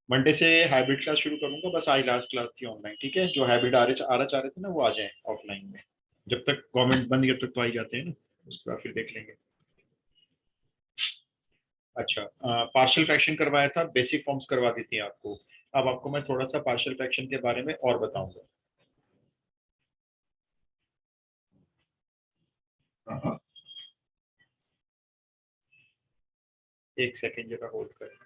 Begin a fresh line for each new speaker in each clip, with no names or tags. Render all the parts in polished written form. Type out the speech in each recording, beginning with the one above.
Monday से hybrid class शुरू करूंगा, बस आज लास्ट क्लास थी ऑनलाइन, ठीक है। जो हाइब्रिड आ रहा चाह रहे थे ना वो आ जाए ऑफलाइन में, जब तक गवर्नमेंट बंद जब तक तो आ ही जाते हैं ना, उसके बाद फिर देख लेंगे। अच्छा, पार्शियल फ्रैक्शन करवाया था, बेसिक फॉर्म्स करवा दी थी आपको। अब आपको मैं थोड़ा सा पार्शियल फ्रैक्शन के बारे में और बताऊंगा। एक सेकेंड जरा होल्ड करें।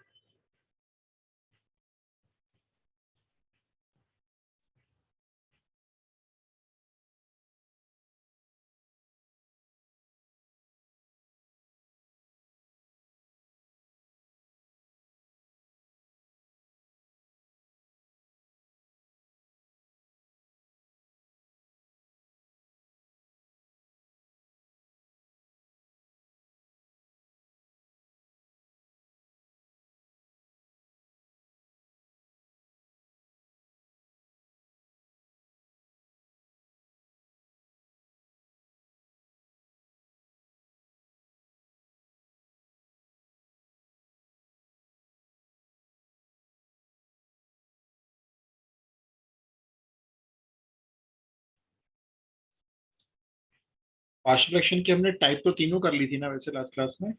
पार्शियल फ्रैक्शन की हमने टाइप तो तीनों कर ली थी ना वैसे लास्ट क्लास में।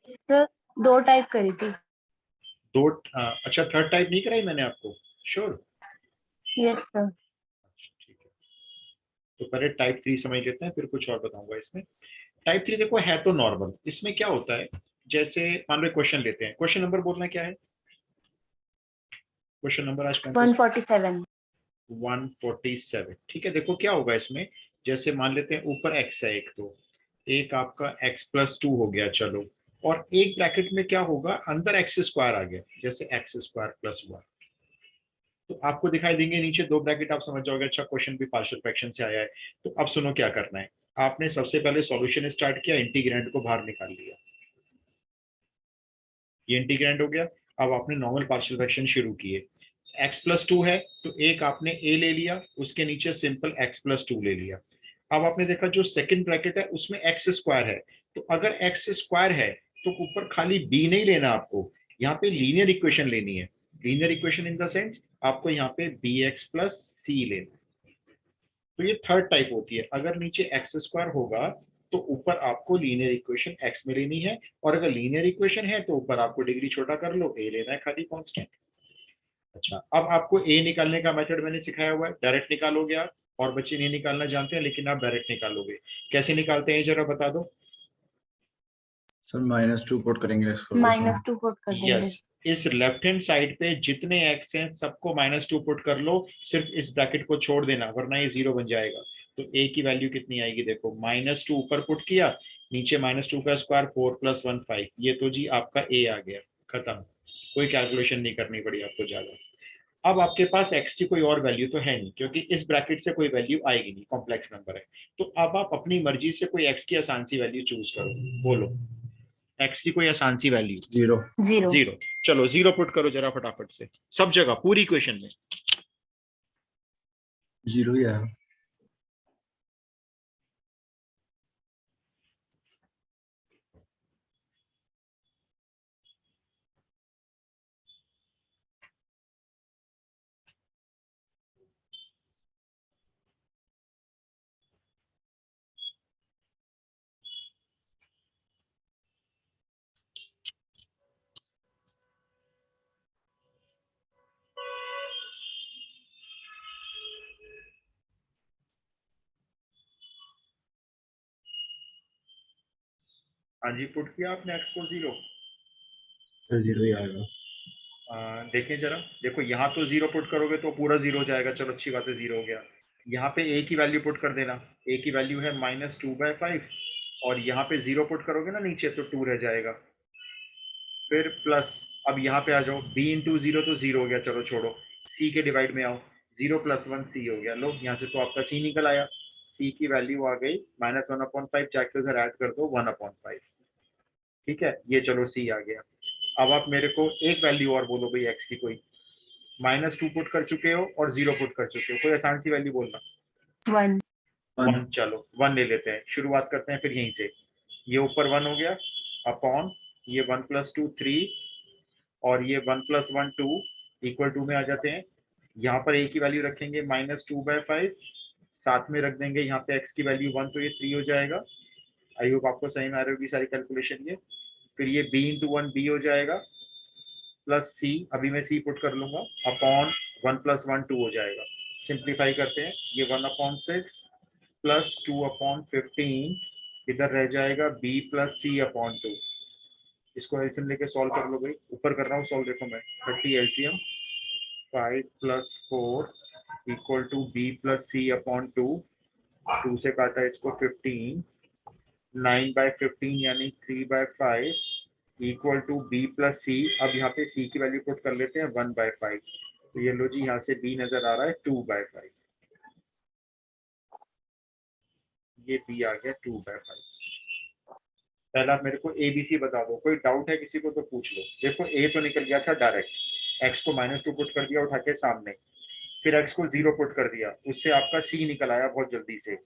सर 2 टाइप करी थी।
दो अच्छा, थर्ड टाइप नहीं कराई मैंने आपको? श्योर?
Yes sir.
ठीक है, तो पहले टाइप 3 समझ लेते हैं, फिर कुछ और बताऊंगा इसमें। टाइप 3 देखो है तो नॉर्मल। इसमें क्या होता है, जैसे मान लो क्वेश्चन लेते हैं, क्वेश्चन नंबर बोलना क्या है? क्वेश्चन नंबर आज कौन सा?
147।
147, ठीक है। देखो क्या होगा इसमें, जैसे मान लेते हैं ऊपर एक्स है एक, तो एक आपका x+2 हो गया, चलो। और एक ब्रैकेट में क्या होगा, अंदर एक्स स्क्वायर आ गया, जैसे x² + 1। तो आपको दिखाई देंगे नीचे दो ब्रैकेट, आप समझ जाओगे अच्छा क्वेश्चन भी पार्शियल फ्रैक्शन से आया है। तो अब सुनो क्या करना है। आपने सबसे पहले सॉल्यूशन स्टार्ट किया, इंटीग्रैंड को बाहर निकाल लिया, ये इंटीग्रैंड हो गया। अब आपने नॉर्मल पार्शियल फ्रैक्शन शुरू किए। x+2 है तो एक आपने a ले लिया, उसके नीचे सिंपल x+2 ले लिया। अब आपने देखा जो सेकंड ब्रैकेट है उसमें x² है, तो अगर x² है तो ऊपर खाली b नहीं लेना आपको, यहाँ पे लीनियर इक्वेशन लेनी है। Linear equation in the sense आपको यहाँ पे bx+c लेना है। तो ये थर्ड टाइप होती है, अगर नीचे x² होगा तो ऊपर आपको लीनियर इक्वेशन x में लेनी है, और अगर लीनियर इक्वेशन है तो ऊपर आपको डिग्री छोटा कर लो, a लेना है खाली कांस्टेंट। अच्छा, अब आपको a निकालने का मेथड मैंने सिखाया हुआ है, डायरेक्ट निकालोगे आप। और बच्चे नहीं निकालना जानते हैं लेकिन आप डायरेक्ट निकालोगे। कैसे निकालते हैं जरा बता दो।
सर -2 पुट करेंगे इसको।
-2 पुट कर देंगे।
यस, इस लेफ्ट हैंड साइड पे जितने एक्स हैं सबको -2 पुट कर लो, सिर्फ इस ब्रैकेट को छोड़ देना वरना ये 0 बन जाएगा। तो a की वैल्यू कितनी आएगी, देखो -2 ऊपर पुट किया, नीचे -2 का स्क्वायर 4 + 1 5, ये तो जी आपका a आ गया, खत्म। कोई कैलकुलेशन नहीं करनी पड़ी आपको ज्यादा। अब आपके पास x की कोई और वैल्यू तो है नहीं, क्योंकि इस ब्रैकेट से कोई वैल्यू आएगी नहीं, कॉम्प्लेक्स नंबर है। तो अब आप अपनी मर्जी से कोई x की आसान सी वैल्यू चूज करो, बोलो x की कोई आसान सी वैल्यू।
0।
0, चलो 0 पुट करो जरा फटाफट से, सब जगह पूरी इक्वेशन में।
0 ही आया।
हाँ जी, पुट किया आपने x को 0।
सर 0 ही आएगा।
देखें जरा, देखो यहाँ तो 0 पुट करोगे तो पूरा 0 हो जाएगा, चलो अच्छी बात है 0 हो गया। यहाँ पे a की वैल्यू पुट कर देना, a की वैल्यू है -2/5, और यहाँ पे 0 पुट करोगे ना नीचे तो 2 रह जाएगा, फिर प्लस। अब यहाँ पे आ जाओ, b इंटू 0 तो 0 हो गया, चलो छोड़ो, c के डिवाइड में आओ, 0 + 1 c हो गया। लो यहाँ से तो आपका c निकल आया, c की वैल्यू आ गई -1/5, जाके उधर ऐड कर दो 1/5, ठीक है। ये चलो c आ गया। अब आप मेरे को एक वैल्यू और बोलो भाई x की कोई। -2 पुट कर चुके हो और 0 पुट कर चुके हो, कोई आसान सी वैल्यू बोलना।
1।
1, चलो 1 ले लेते हैं, शुरुआत करते हैं फिर यहीं से। ये ऊपर 1 हो गया, अपॉन ये 1 + 2 3 और ये 1 + 1 2 इक्वल टू में आ जाते हैं। यहाँ पर a की वैल्यू रखेंगे -2/5, साथ में रख देंगे यहाँ पे x की वैल्यू 1, तो ये 3 हो जाएगा। आई होप आपको सही में आ रही होगी सारी कैलकुलेशन ये। फिर ये b × 1 b हो जाएगा प्लस c, अभी मैं c पुट कर लूंगा, अपॉन 1 + 1 2 हो जाएगा। सिंप्लीफाई करते हैं, ये 1/6 प्लस 2/15 इधर रह जाएगा b + c/2। इसको एलसीएम लेके सॉल्व कर लो भाई, ऊपर कर रहा हूँ सॉल्व, देखो मैं 30 LCM 5 + 4 equal to b + c/2। 2 से काटा इसको 15, 9/15 यानी 3/5 इक्वल टू b + c। अब यहाँ पे c की वैल्यू पुट कर लेते हैं 1/5, तो ये लो जी, यहाँ से b नजर आ रहा है 2/5, ये b आ गया 2/5। पहला आप मेरे को ABC बता दो, कोई डाउट है किसी को तो पूछ लो। देखो a तो निकल गया था डायरेक्ट, x को -2 पुट कर दिया उठा के सामने, फिर x को 0 पुट कर दिया, उससे आपका c निकल आया बहुत जल्दी से।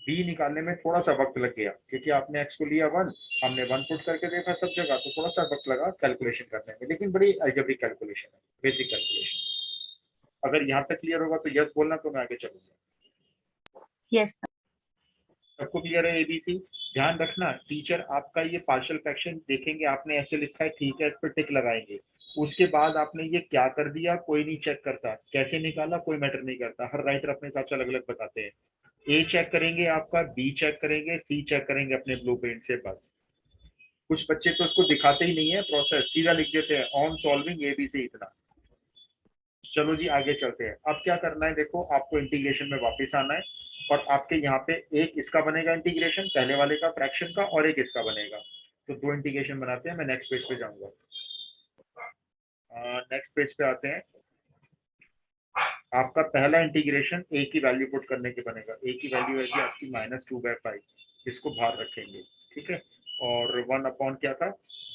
b निकालने में थोड़ा सा वक्त लग गया क्योंकि आपने x को लिया 1, हमने 1 पुट करके देखा सब जगह, तो थोड़ा सा वक्त लगा कैलकुलेशन करने में, लेकिन बड़ी अलजेब्रिक कैलकुलेशन है, बेसिक कैलकुलेशन। अगर यहाँ तक क्लियर होगा तो यस बोलना, तो मैं आगे चलूंगा।
यस
सबको क्लियर है ABC? ध्यान रखना, टीचर आपका ये पार्शियल फ्रैक्शन देखेंगे, आपने ऐसे लिखा है ठीक है, इस पर टिक लगाएंगे, उसके बाद आपने ये क्या कर दिया कोई नहीं चेक करता, कैसे निकाला कोई मैटर नहीं करता, हर राइटर अपने हिसाब से अलग अलग बताते हैं। ए चेक करेंगे आपका, बी चेक करेंगे, सी चेक करेंगे अपने ब्लूप्रिंट से, बस। कुछ बच्चे तो उसको दिखाते ही नहीं है प्रोसेस, सीधा लिख देते हैं ऑन सॉल्विंग ABC इतना। चलो जी आगे चलते हैं। अब क्या करना है, देखो आपको इंटीग्रेशन में वापस आना है, और आपके यहाँ पे एक इसका बनेगा इंटीग्रेशन पहले वाले का फ्रैक्शन का, और एक इसका बनेगा, तो 2 इंटीग्रेशन बनाते हैं। मैं नेक्स्ट पेज पे जाऊंगा। नेक्स्ट पेज पे आते हैं। आपका पहला इंटीग्रेशन a की वैल्यू पुट करने के बनेगा। a की वैल्यू है जी आपकी -2/5, इसको बाहर रखेंगे, ठीक है। और 1 क्या था,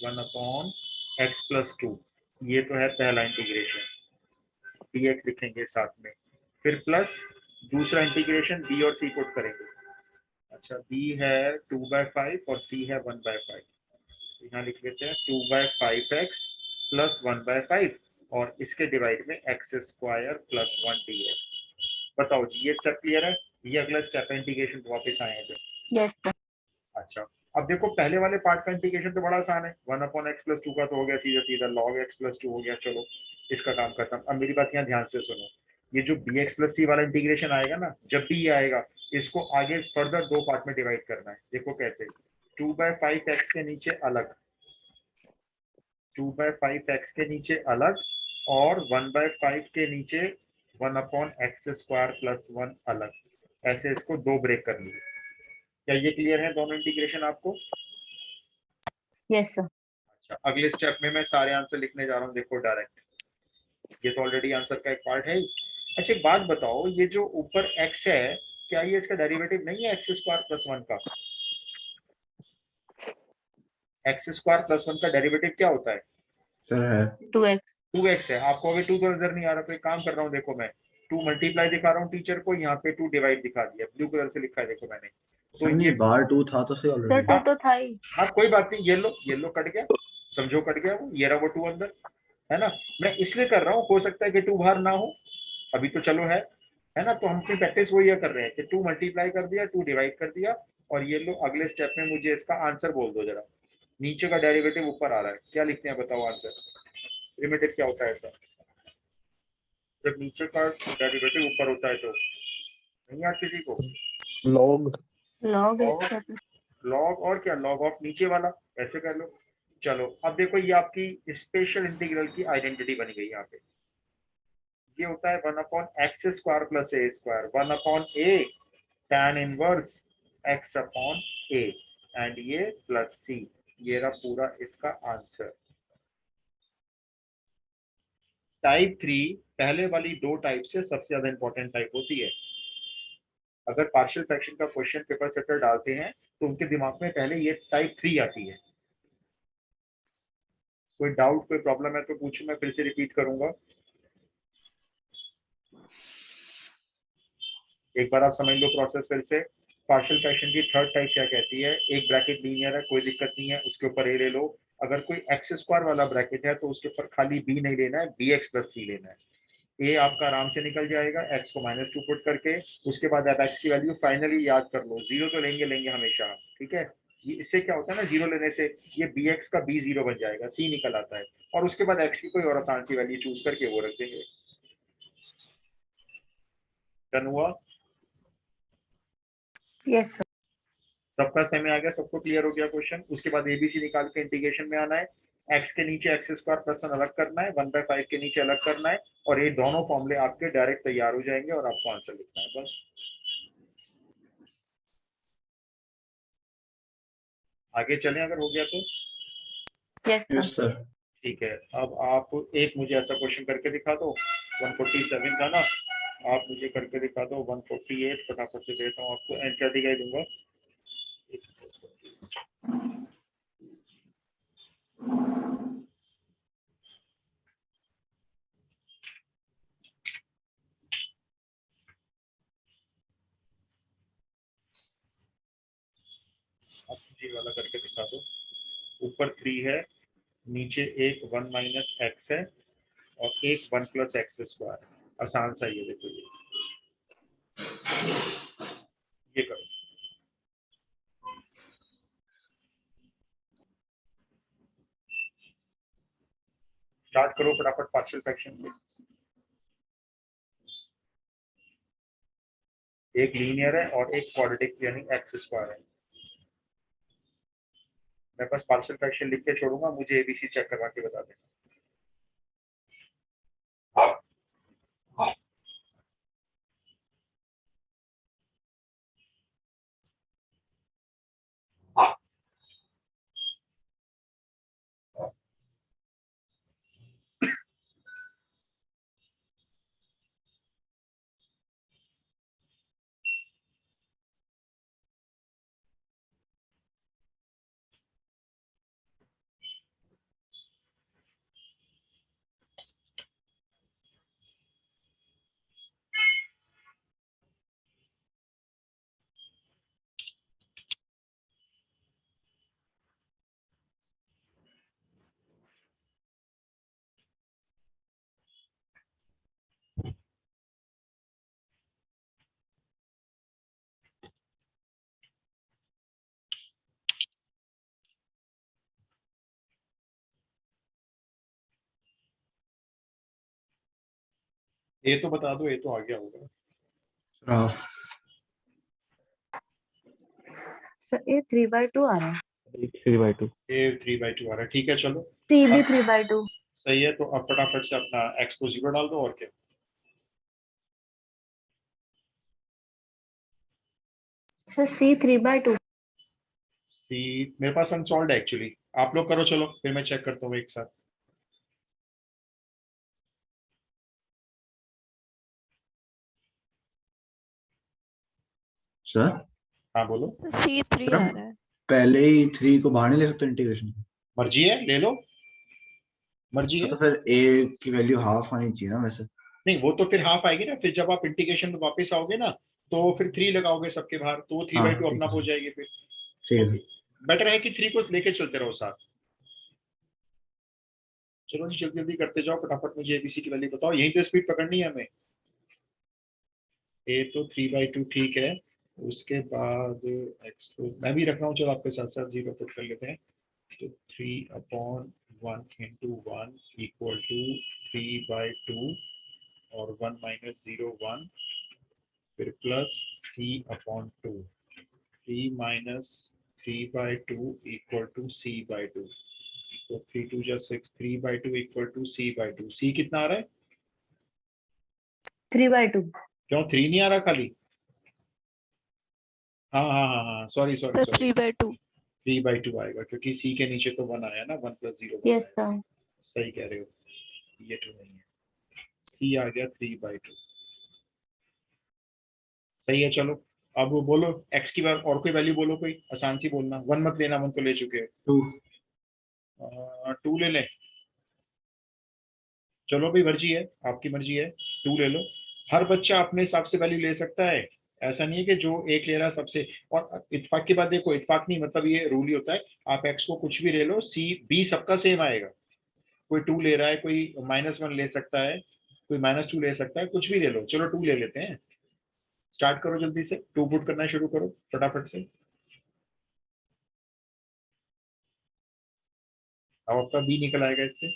1/x + 2, ये तो है पहला इंटीग्रेशन, dx लिखेंगे साथ में, फिर प्लस दूसरा इंटीग्रेशन b और c पुट करेंगे। अच्छा, b है 2/5 और c है 1/5, यहाँ लिख लेते हैं 2/5x + 1/5, और इसके डिवाइड में x² + 1 dx। बताओ जी, ये स्टेप क्लियर है? ये अगला स्टेप है इंटीग्रेशन पे वापस आए हैं जब।
यस सर
अच्छा, अब देखो पहले वाले पार्ट का इंटीग्रेशन तो बड़ा आसान है, 1/x + 2 का तो हो गया सीधा सीधा, log x + 2 हो गया, चलो इसका काम खत्म। अब मेरी बात यहाँ ध्यान से सुनो, ये जो bx + c वाला इंटीग्रेशन आएगा ना, जब भी ये आएगा, इसको आगे फर्दर 2 पार्ट में डिवाइड करना है। देखो कैसे, 2/5x के नीचे अलग, 2/5x के नीचे अलग, और 1/5 के नीचे 1/x² + 1 अलग, ऐसे इसको 2 ब्रेक कर लिए। क्या ये क्लियर है दोनों इंटीग्रेशन आपको?
यस सर
अच्छा, अगले स्टेप में मैं सारे आंसर लिखने जा रहा हूँ, देखो डायरेक्ट, ये तो ऑलरेडी आंसर का एक पार्ट है ही। अच्छा, एक बात बताओ, ये जो ऊपर x है, क्या ये इसका डेरिवेटिव नहीं है x² + 1 का? x² + 1 का डेरिवेटिव क्या होता है?
सर है
2x
2x है। आपको अभी 2 तो नजर नहीं आ रहा, तो एक काम कर रहा हूँ, देखो मैं 2 मल्टीप्लाई दिखा रहा हूँ टीचर को, यहाँ पे 2 डिवाइड दिखा दिया, ब्लू कलर से लिखा है देखो मैंने, तो
सर नहीं,
ये
बार 2 था तो सही
सर
ऑलरेडी।
2 तो था ही
हाँ कोई बात नहीं, ये लो कट गया, समझो कट गया वो, ये रहा वो 2 अंदर, है ना। मैं इसलिए कर रहा हूँ, हो सकता है कि 2 बाहर ना हो, अभी तो चलो है ना, तो हम अपनी प्रैक्टिस वो ये कर रहे हैं कि 2 मल्टीप्लाई कर दिया, 2 डिवाइड कर दिया, और ये लो अगले स्टेप में मुझे इसका आंसर बोल दो जरा। नीचे का डेरिवेटिव ऊपर आ रहा है, क्या लिखते हैं बताओ आंसर? लिमिटेड क्या होता है ऐसा, जब नीचे का डेरिवेटिव ऊपर होता है तो? नहीं याद किसी को?
लॉग
log
और
x है
लॉग, और क्या, लॉग ऑफ नीचे वाला, ऐसे कर लो। चलो अब देखो, ये आपकी स्पेशल इंटीग्रल की आइडेंटिटी बन गई यहाँ पे। ये होता है 1/x² + a², 1/a tan inverse x/a, and ये प्लस c, ये रहा पूरा इसका आंसर। टाइप 3 पहले वाली 2 टाइप से सबसे ज्यादा इंपॉर्टेंट टाइप होती है। अगर पार्शियल फ्रैक्शन का क्वेश्चन पेपर सेटर डालते हैं तो उनके दिमाग में पहले ये टाइप 3 आती है। कोई डाउट कोई प्रॉब्लम है तो पूछो, मैं फिर से रिपीट करूंगा, एक बार आप समझ लो प्रोसेस फिर से। पार्शियल फ्रैक्शन की थर्ड टाइप क्या कहती है, एक ब्रैकेट लीनियर है, कोई दिक्कत नहीं है, उसके ऊपर ए ले लो, अगर कोई एक्स स्क्वायर वाला ब्रैकेट है तो उसके ऊपर खाली बी नहीं लेना है, बी एक्स प्लस सी लेना है। ए आपका आराम से निकल जाएगा एक्स को -2 पुट करके। उसके बाद आप एक्स की वैल्यू फाइनली याद कर लो, जीरो तो लेंगे हमेशा हम, ठीक है। ये इससे क्या होता है ना, जीरो लेने से ये बी एक्स का बी जीरो बन जाएगा, सी निकल आता है, और उसके बाद एक्स की कोई और आसान सी वैल्यू चूज करके वो रख देंगे। डन हुआ?
Yes sir.
सबका समय आ गया, सबको क्लियर हो गया क्वेश्चन? उसके बाद एबीसी निकाल के इंटीग्रेशन में आना है। एक्स के नीचे एक्स स्क्वायर प्लस 1 अलग करना है, 1/5 के नीचे अलग करना है, और ये दोनों फॉर्मूले आपके डायरेक्ट तैयार हो जाएंगे और आपको आंसर लिखना है बस। आगे चलें अगर हो गया तो?
Yes sir.
Yes sir.
ठीक है, अब आप एक मुझे ऐसा क्वेश्चन करके दिखा दो, 147 था ना, आप मुझे करके दिखा दो 148, फटाफट से देता हूँ आपको, एनसीईआरटी का ही दूंगा। आप मुझे ये वाला करके दिखा दो। ऊपर 3 है, नीचे एक 1 माइनस एक्स है, और एक 1 प्लस एक्स स्क्वायर। आसान सा ये देखो, ये करो। स्टार्ट करो फटाफट पार्शियल फ्रैक्शन से। एक लीनियर है और एक क्वाड्रेटिक यानी एक्स स्क्वायर है। मैं बस पार्शियल फ्रैक्शन लिख के छोड़ूंगा, मुझे एबीसी चेक करवा के बता देना। ये तो बता दो, ये तो आ गया होगा।
हाफ।
सर ये 3/2 आ रहा है।
3/2।
ये 3/2 आ रहा है, ठीक है चलो।
सी भी 3/2।
सही है, तो अब फटाफट से अपना एक्स को 0 डाल दो, और क्या।
सर सी 3/2।
सी मेरे पास अनसॉल्व है एक्चुअली, आप लोग करो चलो, फिर मैं चेक करता हूँ एक साथ।
सर
हाँ बोलो।
C3
सर
आ
हम
रहा है।
पहले ही 3 को बाहर नहीं ले सकते इंटीग्रेशन?
मर्जी है, ले लो, मर्जी
सर
है।
तो फिर ए की वैल्यू हाफ आनी चाहिए ना वैसे।
नहीं, वो तो फिर हाफ आएगी ना, फिर जब आप इंटीग्रेशन में वापस आओगे ना, तो फिर 3 लगाओगे सबके बाहर, तो वो 3/2
ठीक
अपना
है
हो
सर।
जाएगी फिर।
ठीक है
तो
सर।
बेटर है कि 3 को लेके चलते रहो साथ। चलो जी, जल्दी जल्दी करते जाओ, फटाफट मुझे एबीसी की वैल्यू बताओ, यहीं पे स्पीड पकड़नी है हमें। ए तो 3/2 ठीक है। उसके बाद एक्स को मैं भी रख रहा हूँ, चलो आपके साथ साथ 0 पुट कर लेते हैं। तो 3/1 इक्वल टू 3/2, और 1 माइनस 0 1, फिर plus C/2। 3 minus 3/2 equal to C/2। तो 3 2 जा 6, 3/2 इक्वल टू C/2। सी कितना आ रहा है?
3/2।
क्यों 3 नहीं आ रहा खाली? हाँ हाँ हाँ हाँ, सॉरी सॉरी
सर
सॉरी,
3/2।
3/2 आएगा, क्योंकि सी के नीचे तो 1 आया ना, 1 प्लस 0 1
यस
आया।
सर।
सही कह रहे हो, ये तो नहीं है। सी आ गया 3/2। सही है चलो। अब वो बोलो एक्स की बार और कोई वैल्यू बोलो, कोई आसान सी बोलना, 1 मत लेना, 1 तो ले चुके
2।
हो। 2 ले लें? चलो भाई, मर्जी है, आपकी मर्जी है, 2 ले लो। हर बच्चा अपने हिसाब से वैल्यू ले सकता है, ऐसा नहीं है कि जो एक ले रहा सबसे, और इत्तेफाक की बात देखो, इत्तेफाक नहीं मतलब ये रूल ही होता है, आप एक्स को कुछ भी ले लो, सी बी सबका सेम आएगा। कोई 2 ले रहा है, कोई -1 ले सकता है, कोई -2 ले सकता है, कुछ भी ले लो। चलो 2 ले लेते हैं। स्टार्ट करो जल्दी से, 2 पुट करना शुरू करो फटाफट से। अब आपका बी निकल आएगा इससे।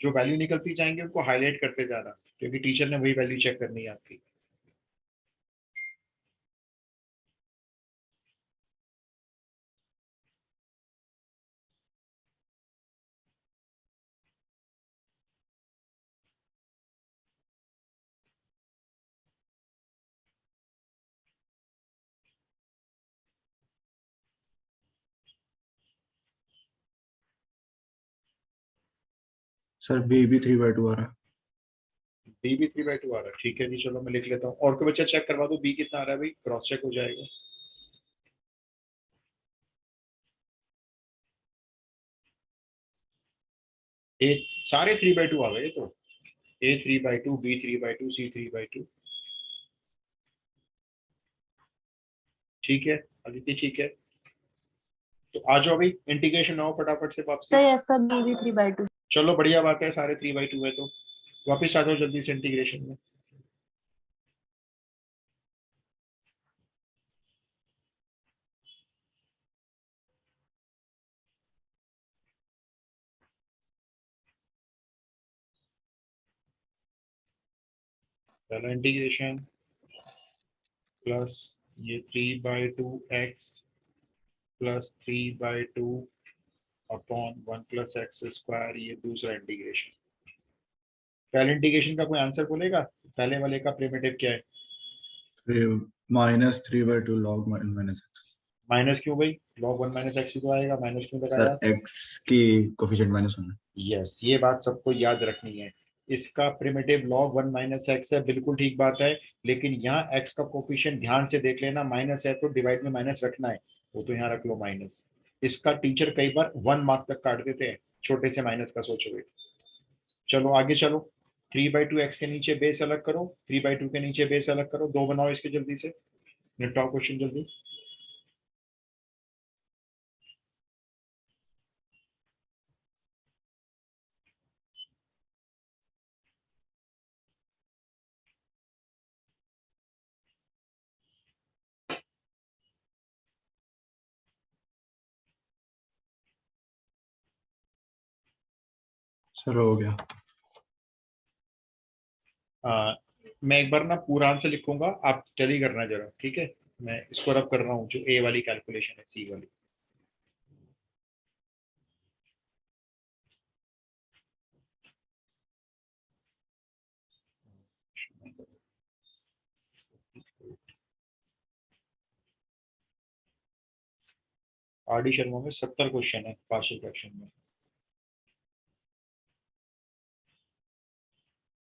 जो वैल्यू निकलती जाएंगे उनको हाईलाइट करते जाना, क्योंकि टीचर ने वही वैल्यू चेक करनी है आपकी।
सर बी भी 3/2 आ रहा है।
बी भी 3/2 आ रहा है, ठीक है जी। चलो मैं लिख लेता हूँ, और कोई बच्चा चेक करवा दो बी कितना आ रहा है भाई, क्रॉस चेक हो जाएगा। ए सारे 3/2 आ गए, तो ए 3/2, बी 3/2, सी 3/2। ठीक है अदिति, ठीक है। तो आ जाओ भाई, इंटीग्रेशन आओ फटाफट से वापसी।
सर यस सर, बी भी 3/2।
चलो बढ़िया बात है, सारे 3/2 है तो वापस आ जाओ जल्दी से इंटीग्रेशन में। पहला इंटीग्रेशन प्लस ये 3/2x प्लस 3/2 अपॉन 1 + x², ये दूसरा इंटीग्रेशन। पहले इंटीग्रेशन का कोई आंसर बोलेगा? पहले वाले का प्रिमिटिव क्या है?
-3/2 log -x।
माइनस क्यों भाई? log 1 - x ही तो आएगा, माइनस क्यों
सर
लगाया?
x की कोफिशिएंट -1 है।
यस, ये बात सबको याद रखनी है। इसका प्रिमिटिव log 1 - x है, बिल्कुल ठीक बात है। लेकिन यहाँ x का कोफिशिएंट ध्यान से देख लेना, माइनस है तो डिवाइड में माइनस रखना है, वो तो यहाँ रख लो माइनस। इसका टीचर कई बार 1 मार्क तक काट देते हैं, छोटे से माइनस का सोचोगे। चलो आगे चलो। 3/2 x के नीचे बेस अलग करो, 3/2 के नीचे बेस अलग करो, 2 बनाओ इसके जल्दी से, निपटाओ क्वेश्चन जल्दी।
सर हो गया।
मैं एक बार ना पूरा आंसर लिखूंगा, आप स्टडी करना जरा, ठीक है? मैं इसको रब कर रहा हूँ, जो ए वाली कैलकुलेशन है, सी वाली। आर डी शर्मा में 70 क्वेश्चन है पार्शियल फ्रैक्शन में।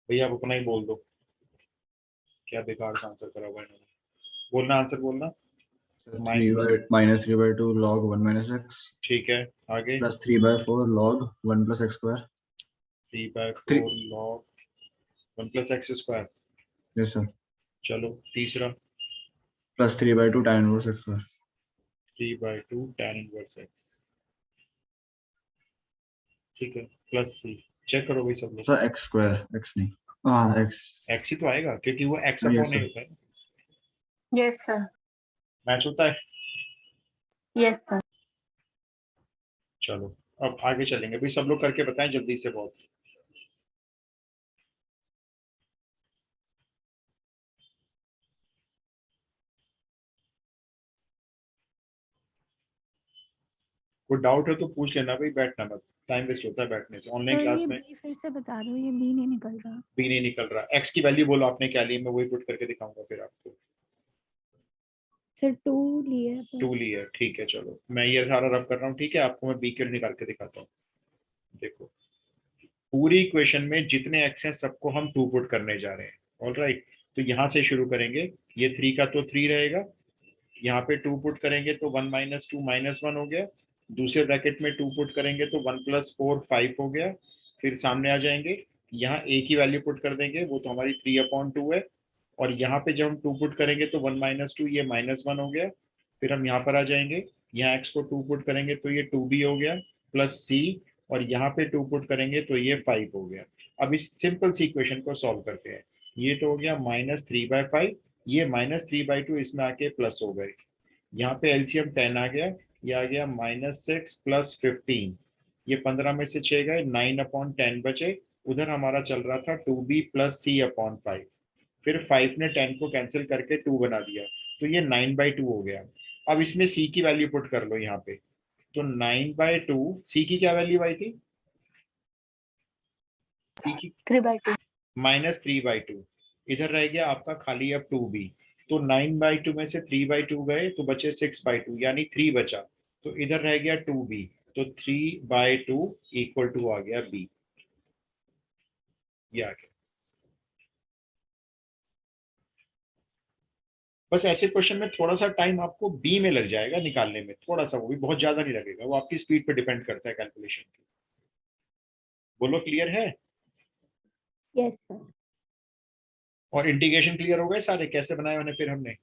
भैया आप अपना ही बोल दो, क्या बेकार से आंसर करा हुआ है इन्होंने। बोलना, आंसर बोलना।
-3/2 log 1 - x
ठीक है, आगे।
Plus 3/4 log 1 + x²। 3।
3/4 log 1 + x²।
Yes sir.
चलो तीसरा।
Plus 3/2 tan inverse x²।
3/2 tan inverse x। ठीक है, प्लस सी। चेक करो भाई सब लोग।
सर x² x नहीं, हाँ x।
एक्स ही तो आएगा, क्योंकि वो एक्स
यस
अपॉन ए
सर।
होता है।
Yes sir.
मैच होता है।
Yes sir.
चलो अब आगे चलेंगे भाई, सब लोग करके बताएं जल्दी से बहुत। कोई डाउट है तो पूछ लेना भाई, बैठना मत, टाइम वेस्ट होता है बैठने से ऑनलाइन
सर
क्लास
ये
में।
बी फिर से बता दो, ये बी नहीं निकल रहा।
बी नहीं निकल रहा, एक्स की वैल्यू बोलो आपने क्या ली, मैं वही पुट करके दिखाऊंगा फिर आपको।
सर 2 लिए पर
2 ली है, ठीक है। चलो मैं ये सारा रब कर रहा हूँ, ठीक है? आपको मैं बी के निकाल के दिखाता हूँ। देखो, पूरी इक्वेशन में जितने एक्स हैं सबको हम 2 पुट करने जा रहे हैं। ऑल राइट, तो यहाँ से शुरू करेंगे। ये 3 का तो 3 रहेगा, यहाँ पे 2 पुट करेंगे तो 1 - 2 -1 हो गया। दूसरे ब्रैकेट में 2 पुट करेंगे तो 1 + 4 5 हो गया। फिर सामने आ जाएंगे, यहाँ a की वैल्यू पुट कर देंगे, वो तो हमारी 3/2 है, और यहाँ पे जब हम 2 पुट करेंगे तो 1 - 2 ये -1 हो गया। फिर हम यहाँ पर आ जाएंगे, यहाँ x को 2 पुट करेंगे तो ये 2b हो गया प्लस c, और यहाँ पे 2 पुट करेंगे तो ये 5 हो गया। अब इस सिंपल सी इक्वेशन को सॉल्व करते हैं। ये तो हो गया -3/5, ये -3/2 इसमें आके प्लस हो गए, यहाँ पे एलसीएम 10 आ गया, ये आ गया -6 + 15, ये 15 में से 6 गए, 9/10 बचे। उधर हमारा चल रहा था 2b + c/5, फिर 5 ने 10 को कैंसिल करके 2 बना दिया, तो ये 9/2 हो गया। अब इसमें c की वैल्यू पुट कर लो यहाँ पे, तो 9/2, c की क्या वैल्यू आई थी, c की
3/2।
-3/2, इधर रह गया आपका खाली अब 2b, तो 9/2 में से 3/2 गए तो बचे 6/2, यानी 3 बचा, तो इधर रह गया 2b, तो 3/2 = टू आ गया b, ये आ गया। बस ऐसे क्वेश्चन में थोड़ा सा टाइम आपको बी में लग जाएगा निकालने में, थोड़ा सा, वो भी बहुत ज्यादा नहीं लगेगा, वो आपकी स्पीड पे डिपेंड करता है कैलकुलेशन की। बोलो क्लियर है?
Yes sir.
और इंटीग्रेशन क्लियर हो गए सारे, कैसे बनाए उन्हें फिर हमने?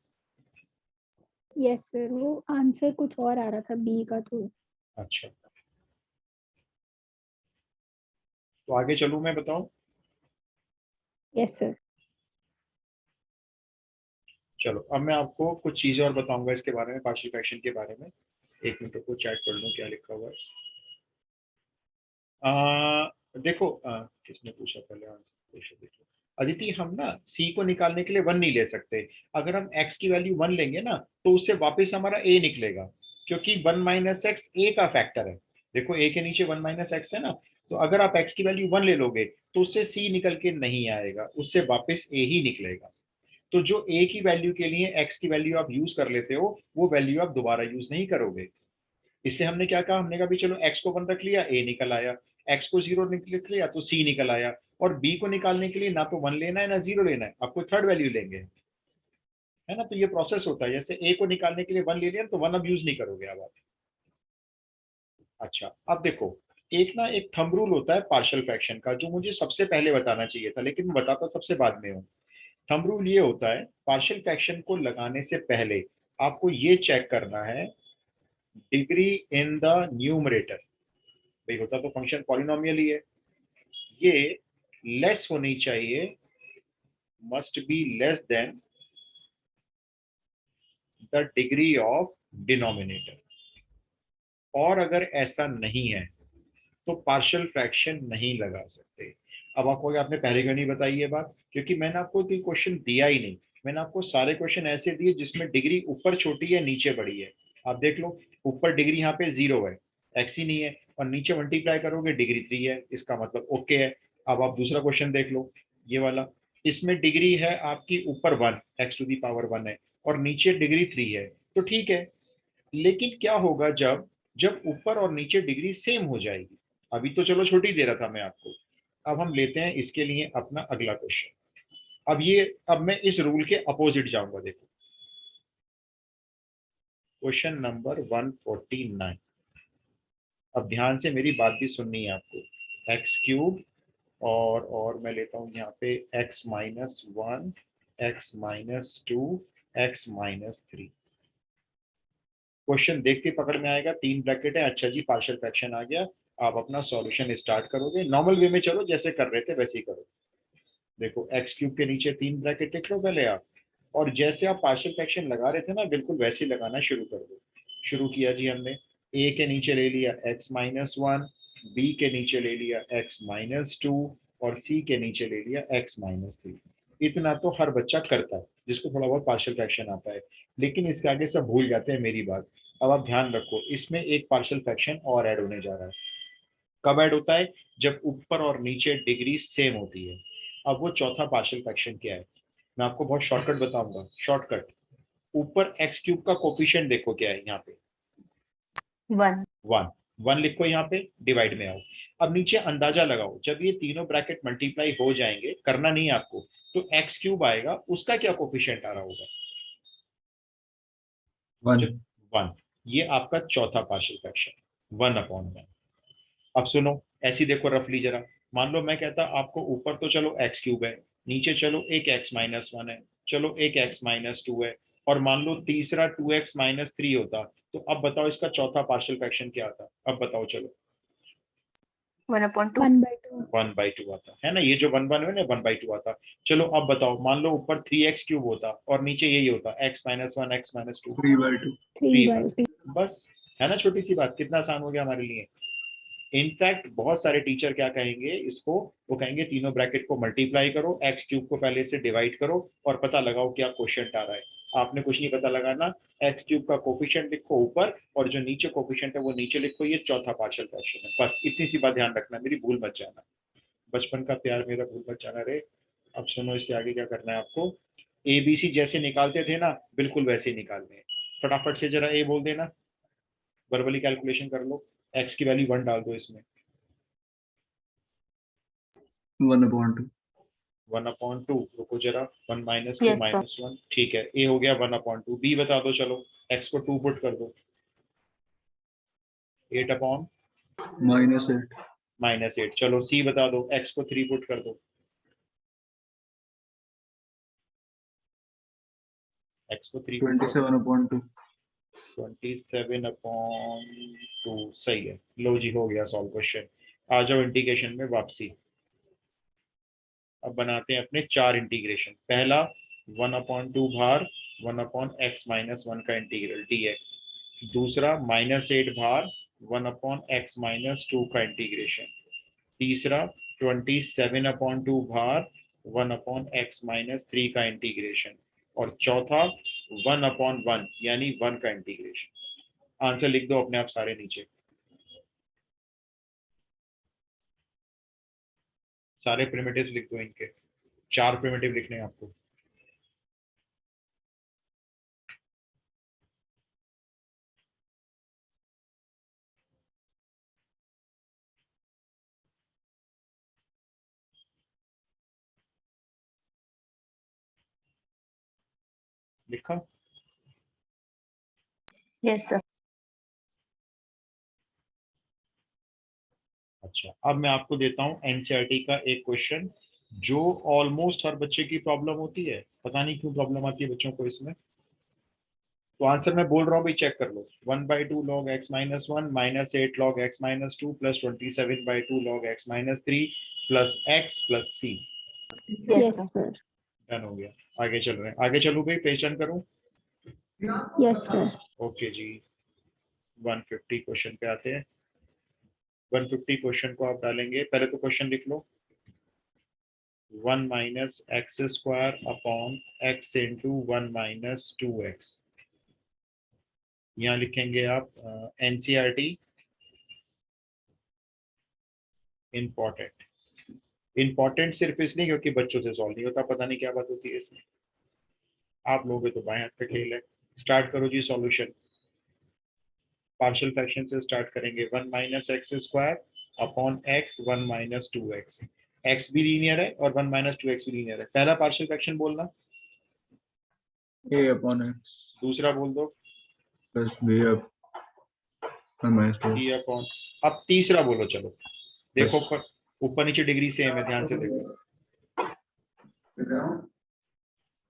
यस सर, वो आंसर कुछ और आ रहा था बी का तो।
अच्छा, तो आगे चलूं मैं, बताऊं?
Yes sir.
चलो, अब मैं आपको कुछ चीजें और बताऊंगा इसके बारे में, पार्शियल फ्रैक्शन के बारे में। एक मिनट को चैट कर लूं क्या लिखा हुआ है। देखो, किसने पूछा पहले आंसर, देखो अदिति, हम ना c को निकालने के लिए 1 नहीं ले सकते। अगर हम x की वैल्यू 1 लेंगे ना तो उससे वापस हमारा a निकलेगा, क्योंकि 1 - x a का फैक्टर है। देखो a के नीचे 1 - x है ना, तो अगर आप x की वैल्यू 1 ले लोगे तो उससे c निकल के नहीं आएगा, उससे वापस a ही निकलेगा। तो जो a की वैल्यू के लिए x की वैल्यू आप यूज कर लेते हो, वो वैल्यू आप दोबारा यूज नहीं करोगे। इसलिए हमने क्या कहा, हमने कहा भी चलो x को 1 रख लिया, a निकल आया, x को 0 लिख लिया तो c निकल आया। और b को निकालने के लिए ना तो 1 लेना है ना 0 लेना है, आपको थर्ड वैल्यू लेंगे, है ना। तो ये प्रोसेस होता है, जैसे a को निकालने के लिए 1 ले लिया तो 1 अब यूज नहीं करोगे अब आप। अच्छा, अब देखो, एक थंब रूल होता है पार्शियल फ्रैक्शन का, जो मुझे सबसे पहले बताना चाहिए था, लेकिन मैं बताता सबसे बाद में हूँ। थंब रूल ये होता है, पार्शियल फ्रैक्शन को लगाने से पहले आपको ये चेक करना है, डिग्री इन द न्यूमरेटर, भाई होता तो फंक्शन पॉलिनोमियल ही है, ये लेस होनी चाहिए, must be less than the degree of denominator. और अगर ऐसा नहीं है तो पार्शियल फ्रैक्शन नहीं लगा सकते। अब आपको, आपने पहले क्यों नहीं बताई ये बात, क्योंकि मैंने आपको कोई क्वेश्चन दिया ही नहीं। मैंने आपको सारे क्वेश्चन ऐसे दिए जिसमें डिग्री ऊपर छोटी है नीचे बड़ी है। आप देख लो, ऊपर डिग्री यहाँ पे 0 है, x ही नहीं है, और नीचे मल्टीप्लाई करोगे डिग्री 3 है, इसका मतलब ओके है। अब आप दूसरा क्वेश्चन देख लो, ये वाला, इसमें डिग्री है आपकी ऊपर 1, x⁻1 है, और नीचे डिग्री 3 है, तो ठीक है। लेकिन क्या होगा जब जब ऊपर और नीचे डिग्री सेम हो जाएगी? अभी तो चलो छोटी दे रहा था मैं आपको, अब हम लेते हैं इसके लिए अपना अगला क्वेश्चन। अब मैं इस रूल के अपोजिट जाऊंगा। देखो, क्वेश्चन नंबर 149। अब ध्यान से मेरी बात भी सुननी है आपको। x³ और मैं लेता हूं यहाँ पे x-1, x-2, x-3। क्वेश्चन देखते पकड़ में आएगा, 3 ब्रैकेट है, अच्छा जी पार्शियल फ्रैक्शन आ गया। आप अपना सॉल्यूशन स्टार्ट करोगे, नॉर्मल वे में चलो, जैसे कर रहे थे वैसे ही करो। देखो, x³ के नीचे 3 ब्रैकेट लिख लो पहले आप, और जैसे आप पार्शियल फ्रैक्शन लगा रहे थे ना, बिल्कुल वैसे ही लगाना शुरू कर दो। शुरू किया जी हमने, a के नीचे ले लिया x-1, b के नीचे ले लिया x-2, और c के नीचे ले लिया x-3। इतना तो हर बच्चा करता है जिसको थोड़ा बहुत पार्शियल फ्रैक्शन आता है, लेकिन इसके आगे सब भूल जाते हैं मेरी बात। अब आप ध्यान रखो, इसमें एक पार्शियल फ्रैक्शन और ऐड होने जा रहा है। कब ऐड होता है? जब ऊपर और नीचे डिग्री सेम होती है। अब वो चौथा पार्शियल फ्रैक्शन क्या है, मैं आपको बहुत शॉर्टकट बताऊंगा, शॉर्टकट। ऊपर x³ का कोफिशिएंट देखो क्या है यहाँ पे,
1।
1। 1 लिखो यहाँ पे, डिवाइड में आओ। अब नीचे अंदाजा लगाओ, जब ये तीनों ब्रैकेट मल्टीप्लाई हो जाएंगे, करना नहीं है आपको, तो x³ आएगा, उसका क्या कोफिशिएंट आ रहा होगा?
1।
जब 1, ये आपका चौथा पार्शियल फ्रैक्शन, 1/1। अब सुनो, ऐसी देखो रफली जरा, मान लो मैं कहता आपको ऊपर तो चलो एक्स क्यूब है, नीचे चलो एक एक्स माइनस वन है, चलो एक एक्स माइनस टू है, और मान लो तीसरा टू एक्स माइनस थ्री होता, तो अब बताओ इसका चौथा पार्शियल फ्रैक्शन क्या आता? अब बताओ चलो।
1/2।
1/2।
1/2 आता है ना, ये जो वन वन है ना 1/2 आता। चलो अब बताओ, मान लो ऊपर थ्री एक्स क्यूब होता और नीचे यही होता x minus one x minus two.
3/2।
3/2।
बस, है ना छोटी सी बात, कितना आसान हो गया हमारे लिए। इनफैक्ट बहुत सारे टीचर क्या कहेंगे इसको, वो कहेंगे तीनों ब्रैकेट को मल्टीप्लाई करो, एक्स क्यूब को पहले से डिवाइड करो और पता लगाओ क्या क्वेश्चन आ रहा है। आपने कुछ नहीं पता लगाना, एक्स क्यूब का कोफिशिएंट लिखो ऊपर और जो नीचे कोफिशिएंट है वो नीचे लिखो, ये चौथा पार्शियल फ्रैक्शन है। बस इतनी सी बात ध्यान रखना, मेरी भूल मत जाना, बचपन का प्यार मेरा भूल मत जाना रे। अब सुनो इसके आगे क्या करना है आपको। एबीसी जैसे निकालते थे ना, बिल्कुल वैसे ही निकालने हैं। फटाफट से जरा ए बोल देना, वर्बली कैलकुलेशन कर लो, एक्स की वैल्यू वन डाल दो इसमें।
1/2।
1/2, रुको जरा, one minus two
yes sir.
Minus one, ठीक है, ए हो गया 1/2। बी बता दो चलो, एक्स को टू पुट कर दो, 8/,
-8।
-8। चलो सी बता दो, एक्स को थ्री पुट कर दो, एक्स को थ्री पुट कर दो,
27/2।
27/2। सही है, लो जी हो गया सॉल्व क्वेश्चन। आ जाओ इंटीग्रेशन में वापसी। अब बनाते हैं अपने चार इंटीग्रेशन। पहला 1/2 भार 1/x-1 का इंटीग्रल dx। दूसरा -8 भार 1/x-2 का इंटीग्रेशन। तीसरा 27/2 भार 1/x-3 का इंटीग्रेशन। और चौथा 1/1 यानी 1 का इंटीग्रेशन। आंसर लिख दो अपने आप सारे नीचे, सारे प्रिमिटिव्स लिख दो इनके, चार प्रिमिटिव लिखने हैं आपको। लिखा?
Yes sir.
अच्छा, अब मैं आपको देता हूँ एनसीईआरटी का एक क्वेश्चन जो ऑलमोस्ट हर बच्चे की प्रॉब्लम होती है, पता नहीं क्यों प्रॉब्लम आती है बच्चों को इसमें। तो आंसर मैं बोल रहा हूँ भाई, चेक कर लो। 1/2 log x-1 -8 log x-2 plus 27/2 log x-3 plus x plus c।
Yes
yes
sir.
Sir.
Done हो गया, आगे चल रहे हैं, आगे चलो भाई, पहचान करूँ।
Yes sir.
ओके जी, 150 क्वेश्चन पे आते हैं। 150 क्वेश्चन को आप डालेंगे, पहले तो क्वेश्चन लिख लो। 1 minus x square upon x into 1 minus 2x। यहाँ लिखेंगे आप एनसीईआरटी इम्पोर्टेंट। इम्पोर्टेंट सिर्फ इसलिए क्योंकि बच्चों से सॉल्व नहीं होता, पता नहीं क्या बात होती है इसमें। आप लोगों तो बाएं हाथ पे खेल है। स्टार्ट करो जी सॉल्यूशन। पार्शियल फ्रैक्शन से स्टार्ट करेंगे। 1 minus x square upon x 1 minus 2x। X भी लीनियर है और 1 माइनस 2x भी लीनियर है। पहला पार्शियल फ्रैक्शन बोलना,
a/x
दूसरा बोल दो
+ b/(1 - 2)।
c upon. अब तीसरा बोलो चलो, देखो
बस।
ऊपर, ऊपर नीचे डिग्री सेम है, ध्यान से देखो।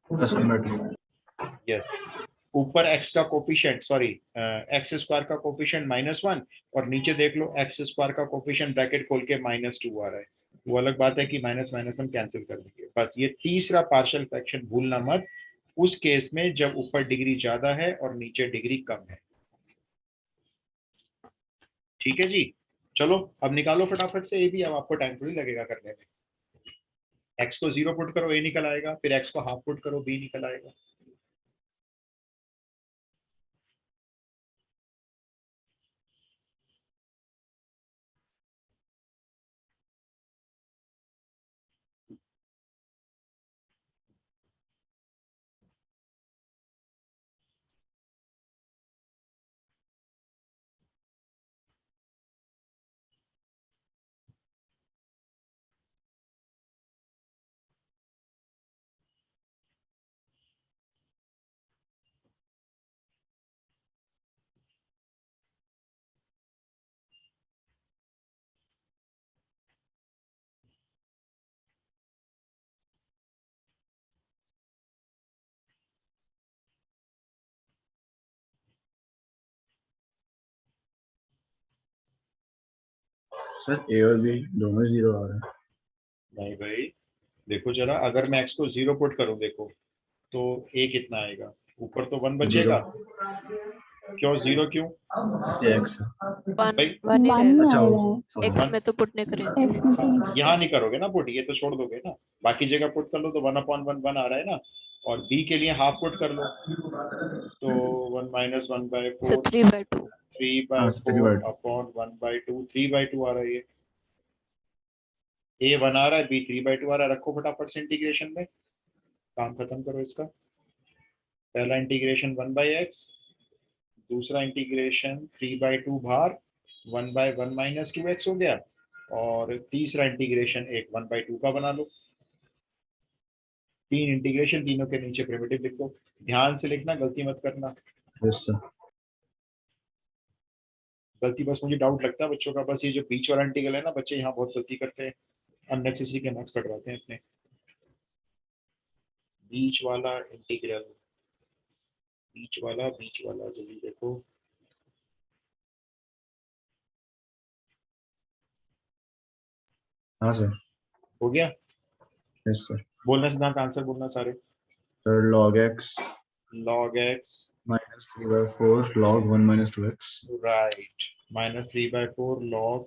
+1/2।
यस, ऊपर एक्स का कोफिशिएंट, सॉरी एक्स स्क्वायर का कोफिशिएंट -1, और नीचे देख लो एक्स स्क्वायर का कोफिशिएंट ब्रैकेट खोल के -2 आ रहा है। वो अलग बात है कि माइनस माइनस हम कैंसिल कर देंगे। बस ये तीसरा पार्शियल फ्रैक्शन भूलना मत, उस केस में जब ऊपर डिग्री ज्यादा है और नीचे डिग्री कम है। ठीक है जी, चलो अब निकालो फटाफट से ए भी, अब आपको टाइम थोड़ी लगेगा करने में। एक्स को 0 पुट करो, ए निकल आएगा, फिर एक्स को हाफ पुट करो, बी निकल आएगा।
सर ए और बी दोनों 0 आ रहे हैं।
नहीं भाई, देखो जरा, अगर मैं x को 0 पुट करूं, देखो तो a कितना आएगा, ऊपर तो 1 बचेगा।
0
क्यों 0 क्यों?
एक्स है।
वन
भाई
वन ही
वन
रहेगा।
अच्छा
आएगा।
सॉरी।
एक्स
वन,
में तो पुट नहीं करेंगे।
एक्स में तो नहीं।
यहाँ नहीं करोगे ना पुट, ये तो छोड़ दोगे ना, बाकी जगह पुट कर लो तो 1/1 1 आ रहा है ना, और b के लिए हाफ पुट कर लो तो 1 - 1/4
सो 3/2।
3/4 अपॉन 1/2, 3/2 आ रहा है ये। a 1 आ रहा है, b 3/2 आ रहा है। रखो फटाफट से इंटीग्रेशन में, काम खत्म करो इसका। पहला इंटीग्रेशन 1/x, दूसरा इंटीग्रेशन 3/2 भार 1/1 - 2x हो गया, और तीसरा इंटीग्रेशन एक 1/2 का बना लो। 3 इंटीग्रेशन, तीनों के नीचे प्रिमिटिव लिख दो। ध्यान से लिखना, गलती मत करना।
Yes sir.
गलती बस मुझे डाउट लगता है बच्चों का, बस ये जो बीच वाला इंटीग्रल है ना, बच्चे यहाँ बहुत गलती करते हैं, अननेसेसरी के मार्क्स कटवाते हैं अपने। बीच वाला इंटीग्रल, बीच वाला जल्दी देखो।
हाँ सर।
हो गया?
Yes sir.
बोलना सिद्धांत, आंसर बोलना सारे।
Sir log x
log x
minus 3/4 log 1 - 2x
right, -3/4 log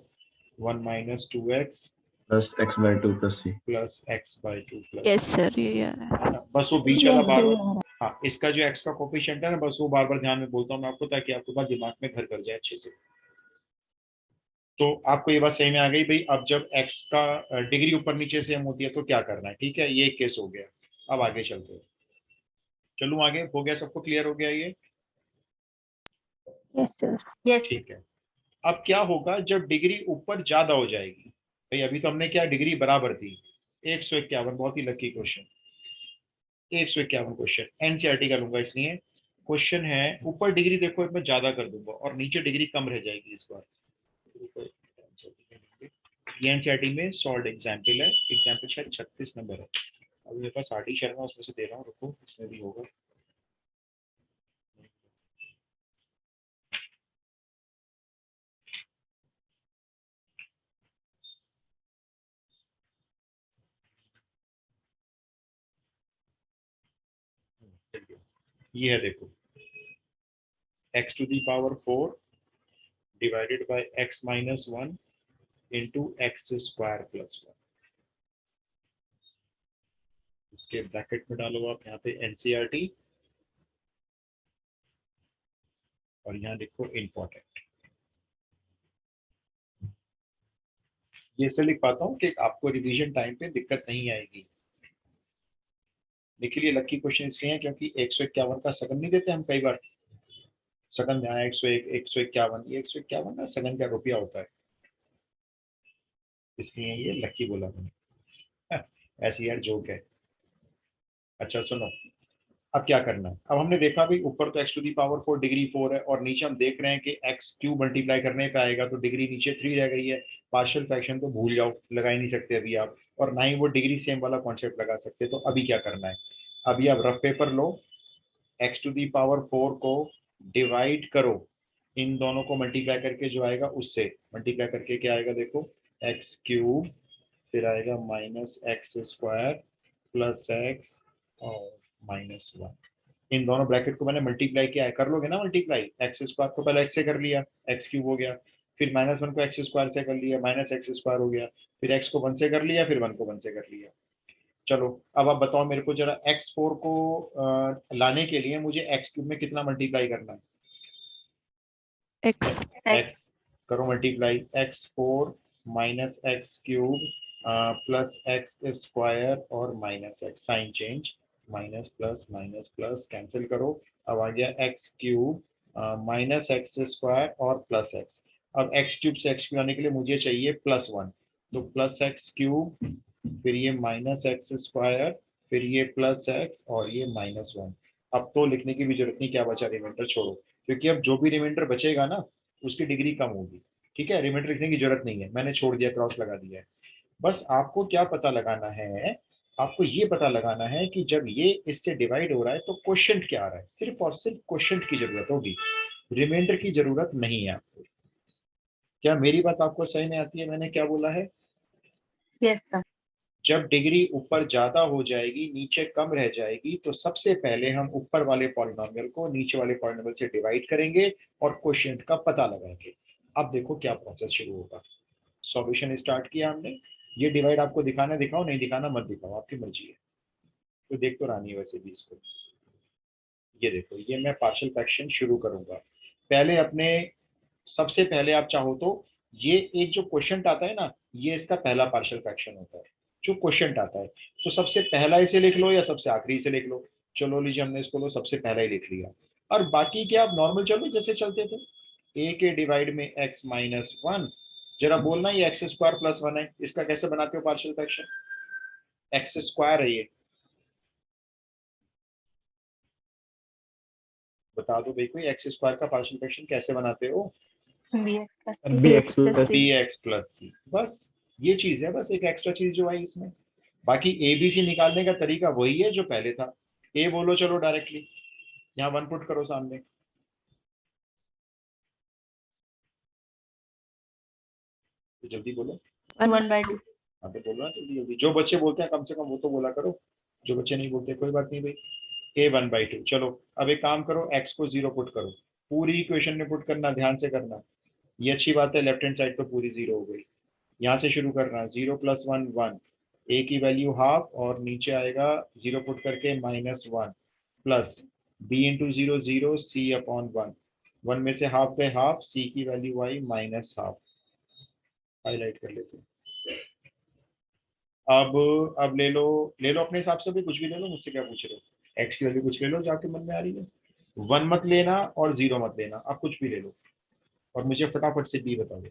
1 - 2x
plus x/2 plus c।
Plus x/2 plus,
yes sir, ये आ रहा है।
है ना? बस वो बीच वाला
यस
बार
सर
बार,
आ रहा
हाँ, इसका जो x का कोफिशिएंट है ना, बस वो बार बार ध्यान में बोलता हूँ मैं आपको, ताकि आपके पास दिमाग में घर कर जाए अच्छे से। तो आपको ये बात सही में आ गई भाई। अब जब x का डिग्री ऊपर नीचे सेम होती है तो क्या करना है, ठीक है, ये एक केस हो गया। अब आगे चलते हैं, चलूं आगे, हो गया सबको क्लियर हो गया ये?
है। Yes sir.
यस
ठीक है। अब क्या होगा जब डिग्री ऊपर ज्यादा हो जाएगी? भाई अभी तो हमने क्या, डिग्री बराबर थी। 151, बहुत ही लकी क्वेश्चन। 151 क्वेश्चन एनसीईआरटी का लूंगा, इसलिए क्वेश्चन है ऊपर डिग्री देखो मैं ज्यादा कर दूंगा और नीचे डिग्री कम रह जाएगी इस बार। ये एनसीईआरटी में सॉल्व एग्जाम्पल है, एग्जाम्पल शायद 36 नंबर है। अभी मेरे पास 8 ही शर्मा उसमें से दे रहा हूँ, रुको इसमें भी होगा। ये है देखो, x⁴ divided by x-1 into x² + 1। इसके ब्रैकेट में डालो आप यहाँ पे एनसीईआरटी, और यहाँ लिखो इम्पोर्टेंट। ये इसलिए लिख पाता हूँ कि आपको रिवीजन टाइम पे दिक्कत नहीं आएगी। देखिए ये लकी क्वेश्चन इसलिए है क्योंकि 151 का सगन नहीं देते हम कई बार, सगन में आया 101, 151, ये 151 का सगन का रुपया होता है, इसलिए ये लकी बोला मैंने। ऐसी यार जोक है। अच्छा सुनो, अब क्या करना है? अब हमने देखा भाई ऊपर तो x⁴ डिग्री 4 है, और नीचे हम देख रहे हैं कि x³ मल्टीप्लाई करने पे आएगा तो डिग्री नीचे 3 रह गई है। पार्शियल फ्रैक्शन तो भूल जाओ, लगा ही नहीं सकते अभी आप, और ना ही वो डिग्री सेम वाला कॉन्सेप्ट लगा सकते। तो अभी क्या करना है, अभी आप रफ पेपर लो, x⁴ को डिवाइड करो, इन दोनों को मल्टीप्लाई करके जो आएगा उससे मल्टीप्लाई करके क्या आएगा देखो, x³ फिर आएगा -x² प्लस x और -1। इन दोनों ब्रैकेट को मैंने मल्टीप्लाई किया है, कर लोगे ना मल्टीप्लाई, x² को पहले x से कर लिया, x³ हो गया, फिर -1 को x² से कर लिया, -x² हो गया, फिर x को 1 से कर लिया, फिर 1 को 1 से कर लिया। चलो अब आप बताओ मेरे को जरा, x4 को लाने के लिए मुझे x³ में कितना मल्टीप्लाई करना है?
एक्स।
x करो multiply, x4 - x³ plus x² और -x, sign change, minus plus minus plus cancel करो। अब आ गया x³ -x² और प्लस x। अब x³ से x³ आने के लिए मुझे चाहिए +1, तो +x³, फिर ये -x², फिर ये +x और ये -1। अब तो लिखने की भी जरूरत नहीं, क्या बचा, रिमाइंडर छोड़ो, क्योंकि अब जो भी रिमाइंडर बचेगा ना उसकी डिग्री कम होगी। ठीक है, रिमाइंडर लिखने की जरूरत नहीं है, मैंने छोड़ दिया, क्रॉस लगा दिया है। बस आपको क्या पता लगाना है, आपको ये पता लगाना है कि जब ये इससे डिवाइड हो रहा है तो क्वोशिएंट क्या आ रहा है, सिर्फ और सिर्फ क्वोशिएंट की जरूरत होगी, रिमाइंडर की जरूरत नहीं है आपको। क्या मेरी बात आपको सही में आती है? मैंने क्या बोला है?
Yes, sir.
जब डिग्री ऊपर ज्यादा हो जाएगी नीचे कम रह जाएगी तो सबसे पहले हम ऊपर वाले पॉलिनोमियल को नीचे वाले पॉलिनोमियल से डिवाइड करेंगे और क्वोशिएंट का पता लगाएंगे। अब देखो क्या प्रोसेस शुरू होगा। सॉल्यूशन स्टार्ट किया हमने। ये डिवाइड आपको दिखाना दिखाओ, नहीं दिखाना मत दिखाओ, आपकी मर्जी है। तो देख तो रानी वैसे भी इसको। ये देखो, ये मैं पार्शियल फ्रैक्शन शुरू करूंगा। पहले अपने सबसे पहले आप चाहो तो ये एक जो क्वेश्चन आता है ना, ये इसका पहला पार्शियल फ्रैक्शन होता है जो क्वेश्चन आता है। तो सबसे पहला इसे लिख लो या सबसे आखिरी इसे लिख लो। चलो लीजिए, हमने इसको लो सबसे पहला ही लिख लिया। और बाकी क्या आप नॉर्मल चलो जैसे चलते थे। ए के डिवाइड में एक्स माइनस वन। जरा बोलना, ये एक्स स्क्वायर प्लस वन है, इसका कैसे बनाते हो पार्शियल फ्रैक्शन? एक्स स्क्वायर है ये, बता दो भाई कोई, एक्स स्क्वायर का पार्शियल फ्रैक्शन कैसे बनाते हो?
BX plus C.
bx plus
b
c.
X plus c, बस ये चीज है, बस एक एक्स्ट्रा चीज जो आई इसमें। बाकी ए बी सी निकालने का तरीका वही है जो पहले था। ए बोलो चलो डायरेक्टली, यहाँ वन पुट करो सामने। तो जल्दी बोलो।
1/2.
हाँ तो बोलो ना जल्दी जल्दी, जो बच्चे बोलते हैं कम से कम वो तो बोला करो। जो बच्चे नहीं बोलते कोई बात नहीं भाई। ए 1/2। चलो अब एक काम करो, एक्स को 0 पुट करो। पूरी इक्वेशन में पुट करना, ध्यान से करना। ये अच्छी बात है, लेफ्ट हैंड साइड तो पूरी 0 हो गई। यहाँ से शुरू करना, 0 + 1 1। ए की वैल्यू हाफ और नीचे आएगा 0 पुट करके -1 प्लस बी इंटू 0 0 सी अपॉन 1। 1 में से हाफ पे हाफ, सी की वैल्यू आई -हाफ। हाईलाइट कर लेते हैं। अब ले लो अपने हिसाब से भी, कुछ भी ले लो, मुझसे क्या पूछ रहे हो? एक्स की वैल्यू कुछ ले लो जाके मन में आ रही है। 1 मत लेना और 0 मत लेना, अब कुछ भी ले लो और मुझे फटाफट से बी बता दो।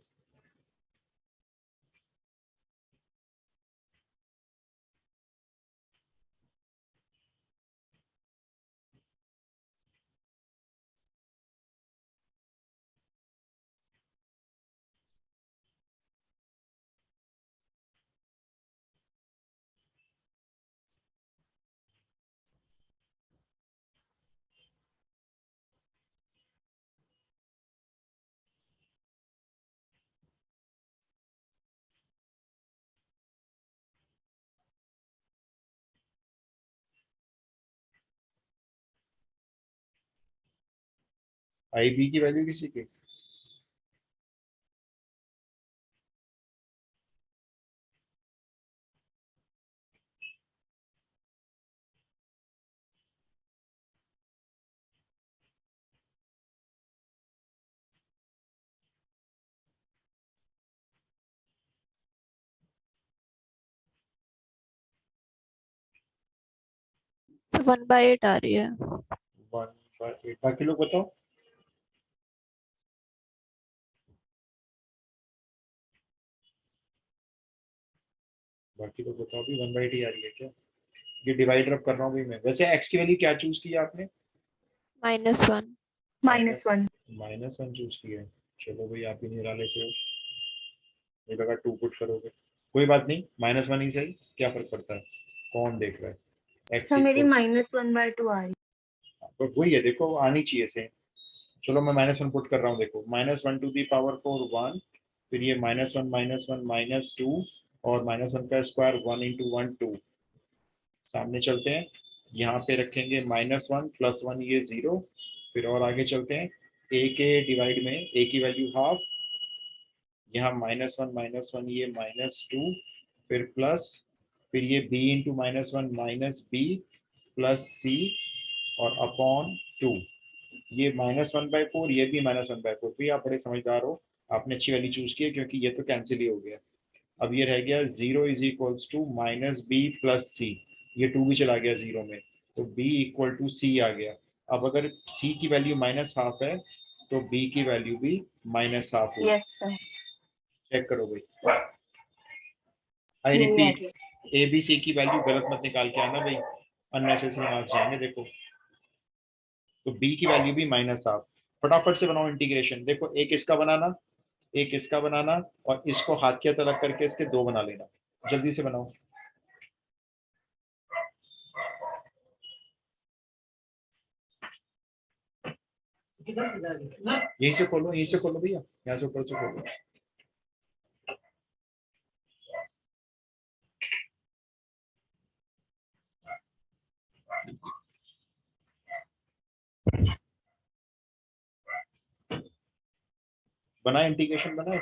आई बी की वैल्यू किसी की?
So 1/8 आ रही है.
1/8। बाकी लोग बताओ। बाकी लोग बताओ भी 1/8 ही आ रही है क्या? ये डिवाइडर अब कर रहा हूँ भाई मैं। वैसे एक्स की वैल्यू क्या चूज की आपने?
-1.
-1.
-1 चूज किया है। चलो भाई, आप ही निराले से हो। मुझे लगा 2 पुट करोगे। कोई बात नहीं, -1 ही सही, क्या फर्क पड़ता है, कौन देख रहा है। एक्स
तो मेरी
इक्वल,
-1/2 आ रही.
तो वही है, देखो आनी चाहिए से। चलो मैं -1 पुट कर रहा हूँ, देखो -1 to the power 4 1, फिर ये -1 -1 -2 और -1 का स्क्वायर 1 × 1 2। सामने चलते हैं, यहाँ पे रखेंगे -1 + 1 ये 0। फिर और आगे चलते हैं, ए के डिवाइड में ए की वैल्यू हाफ, यहाँ -1 -1 ये -2, फिर प्लस, फिर ये b into -1 -b plus c और अपॉन 2। ये -1/4, ये भी -1/4। भी आप बड़े समझदार हो, आपने अच्छी वैल्यू चूज की है क्योंकि ये तो कैंसिल ही हो गया। अब ये रह गया 0 = -b प्लस c। ये 2 भी चला गया 0 में, तो b = c आ गया। अब अगर c की वैल्यू -हाफ है तो b की वैल्यू भी -हाफ हुई।
Yes, sir.
चेक करो भाई। आई
यही आ
रिपीट,
रही है.
ए बी सी की वैल्यू गलत मत निकाल के आना भाई, अननेसेसरी मार्क्स जाएंगे। देखो, तो b की वैल्यू भी -हाफ। फटाफट से बनाओ इंटीग्रेशन। देखो, एक इसका बनाना, एक इसका बनाना, और इसको हाथ की तरफ करके इसके 2 बना लेना। जल्दी से बनाओ। यहीं से खोलो, यहीं से खोलो भैया, यहाँ से ऊपर से खोलो। बनाए इंटीग्रेशन बनाए?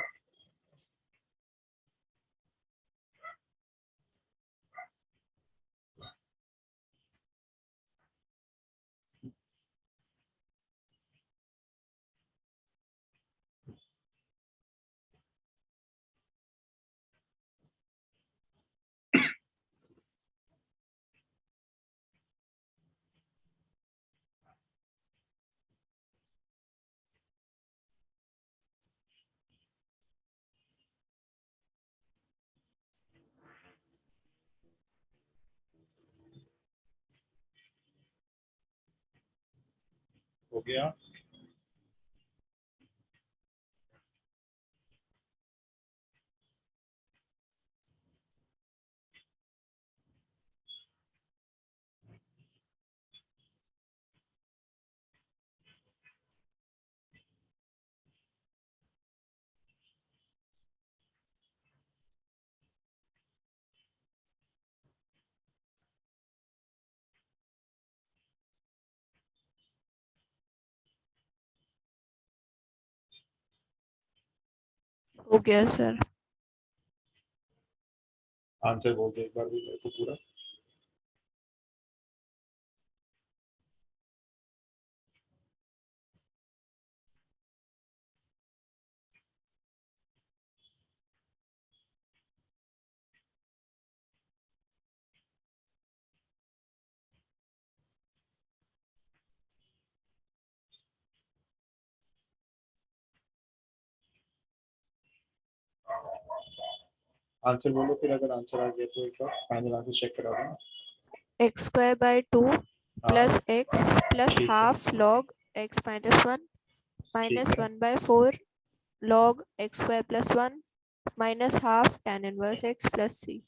हो गया।
हो गया सर।
आंसर बोल दो एक बार भी मेरे को पूरा। आंसर बोलो फिर, अगर आंसर आ गया तो एक बार फाइनल आंसर चेक करा देना।
X square by 2 plus x plus
ठीक है,
हाफ लॉग एक्स माइनस 1
ठीक
माइनस
है।
1/4 log x square plus 1 minus half tan inverse x plus c।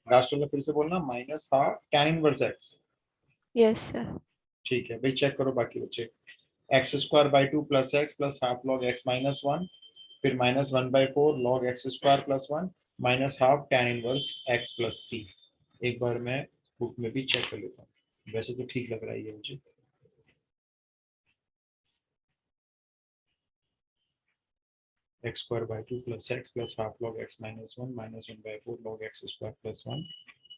Last वाला फिर से बोलना, minus half tan inverse x।
Yes sir.
ठीक है भाई, चेक करो बाकी बच्चे। X square by 2 plus x plus half log x minus 1, फिर -1/4 log x square plus 1 minus half tan inverse x plus c। एक बार मैं बुक में भी चेक कर लेता हूँ, वैसे तो ठीक लग रहा है ये मुझे। X square by 2 plus x plus half log x minus 1 -1/4 log x square plus 1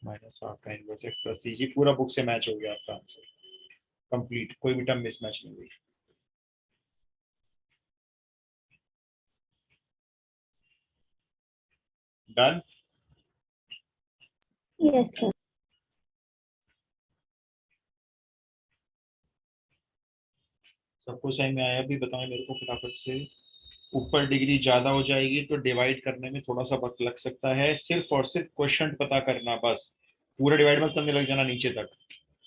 minus half tan inverse x plus c। जी पूरा बुक से मैच हो गया आपका आंसर, कंप्लीट, कोई भी टर्म मिसमैच नहीं हुई। डन।
Yes, sir.
सबको सही में आया? भी बताएं मेरे को फटाफट से। ऊपर डिग्री ज्यादा हो जाएगी तो डिवाइड करने में थोड़ा सा वक्त लग सकता है, सिर्फ और सिर्फ क्वेश्चन पता करना बस। पूरा डिवाइड मत करने लग जाना नीचे तक,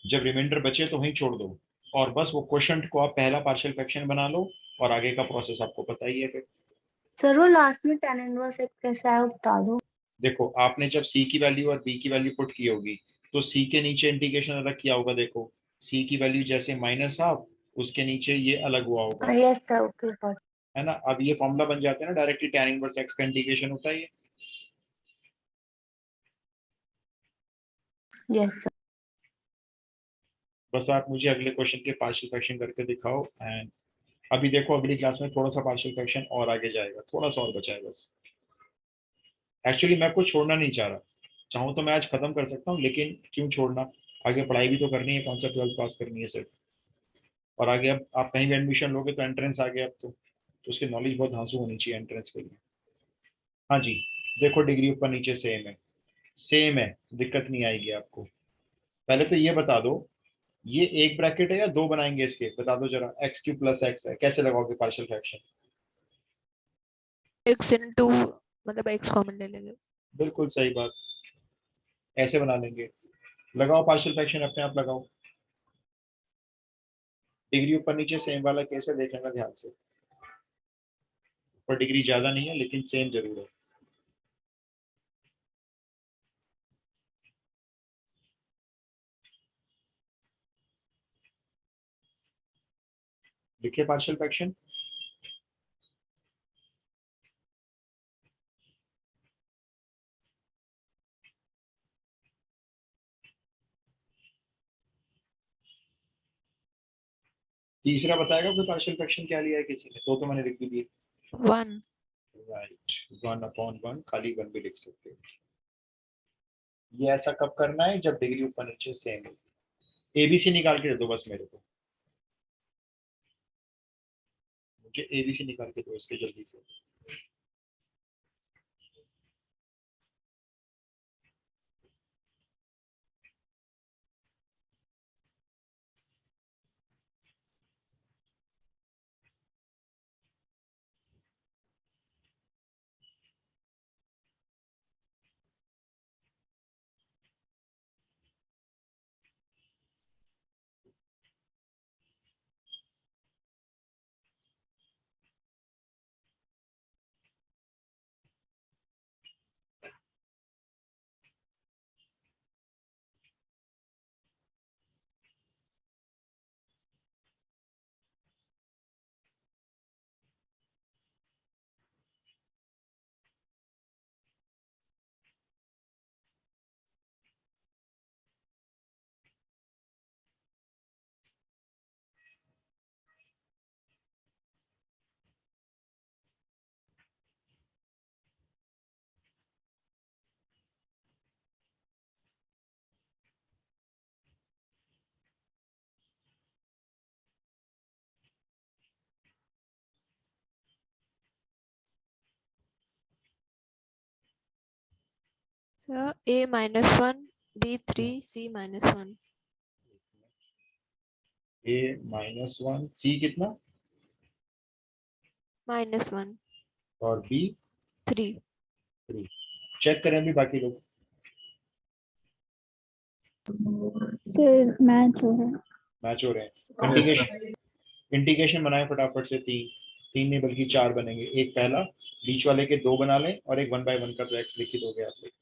जब रिमाइंडर बचे तो वहीं छोड़ दो। और बस वो क्वेश्चन को आप पहला पार्शियल फ्रैक्शन बना लो, और आगे का प्रोसेस आपको पता ही है फिर।
सर वो लास्ट में tan इनवर्स x कैसा है वो बता दो।
देखो, आपने जब सी की वैल्यू और बी की वैल्यू पुट की होगी, तो सी के नीचे इंटीग्रेशन अलग किया होगा। देखो, सी की वैल्यू जैसे माइनस हाफ, उसके नीचे ये अलग हुआ होगा,
यस सर, ओके सर।
है ना। अब ये फॉर्मूला बन जाते हैं ना, डायरेक्टली tan इनवर्स x का इंटीग्रेशन होता है ये।
Yes sir.
बस आप मुझे अगले क्वेश्चन के पार्शियल फ्रैक्शन करके दिखाओ। एंड अभी देखो, अगली क्लास में थोड़ा सा पार्शियल फ्रैक्शन और आगे जाएगा, थोड़ा सा और बचा है बस। एक्चुअली मैं कुछ छोड़ना नहीं चाह रहा, चाहूँ तो मैं आज खत्म कर सकता हूँ, लेकिन क्यों छोड़ना, आगे पढ़ाई भी तो करनी है, कौन सा 12th पास करनी है सिर्फ। और आगे अब आप कहीं भी एडमिशन लोगे तो एंट्रेंस आ गया अब तो उसकी नॉलेज बहुत धांसू होनी चाहिए एंट्रेंस के लिए। हाँ जी, देखो डिग्री ऊपर नीचे सेम है, सेम है, दिक्कत नहीं आएगी आपको। पहले तो ये बता दो, ये एक ब्रैकेट है या दो बनाएंगे इसके, बता दो जरा। x³ प्लस एक्स है, कैसे लगाओगे पार्शियल फ्रैक्शन?
x इंटू मतलब x कॉमन ले लेंगे।
बिल्कुल सही बात, ऐसे बना लेंगे। लगाओ पार्शियल फ्रैक्शन, अपने आप लगाओ। डिग्री ऊपर नीचे सेम वाला कैसे देख लेना ध्यान से। ऊपर डिग्री ज्यादा नहीं है लेकिन सेम जरूर है। लिखिए पार्शियल फ्रैक्शन। तीसरा बताएगा कोई पार्शियल फ्रैक्शन क्या लिया है किसी ने? तो मैंने लिख भी दिए।
1।
राइट, 1/1 खाली 1 भी लिख सकते हो। ये ऐसा कब करना है? जब डिग्री ऊपर नीचे सेम हो। एबीसी निकाल के दे दो बस मेरे को, मुझे एबीसी निकाल के दो इसके जल्दी से।
Sir A-1, B3, C-1।
A-1, सी कितना
-1,
और बी
3।
3। चेक करें अभी बाकी लोग।
सर मैच हो रहा है।
मैच हो रहे हैं।
Yes, sir.
इंटीग्रेशन बनाए फटाफट से। 3 3 नहीं बल्कि 4 बनेंगे। एक पहला, बीच वाले के 2 बना लें और एक 1/1 का तो एक्स लिख ही दोगे आप लोग।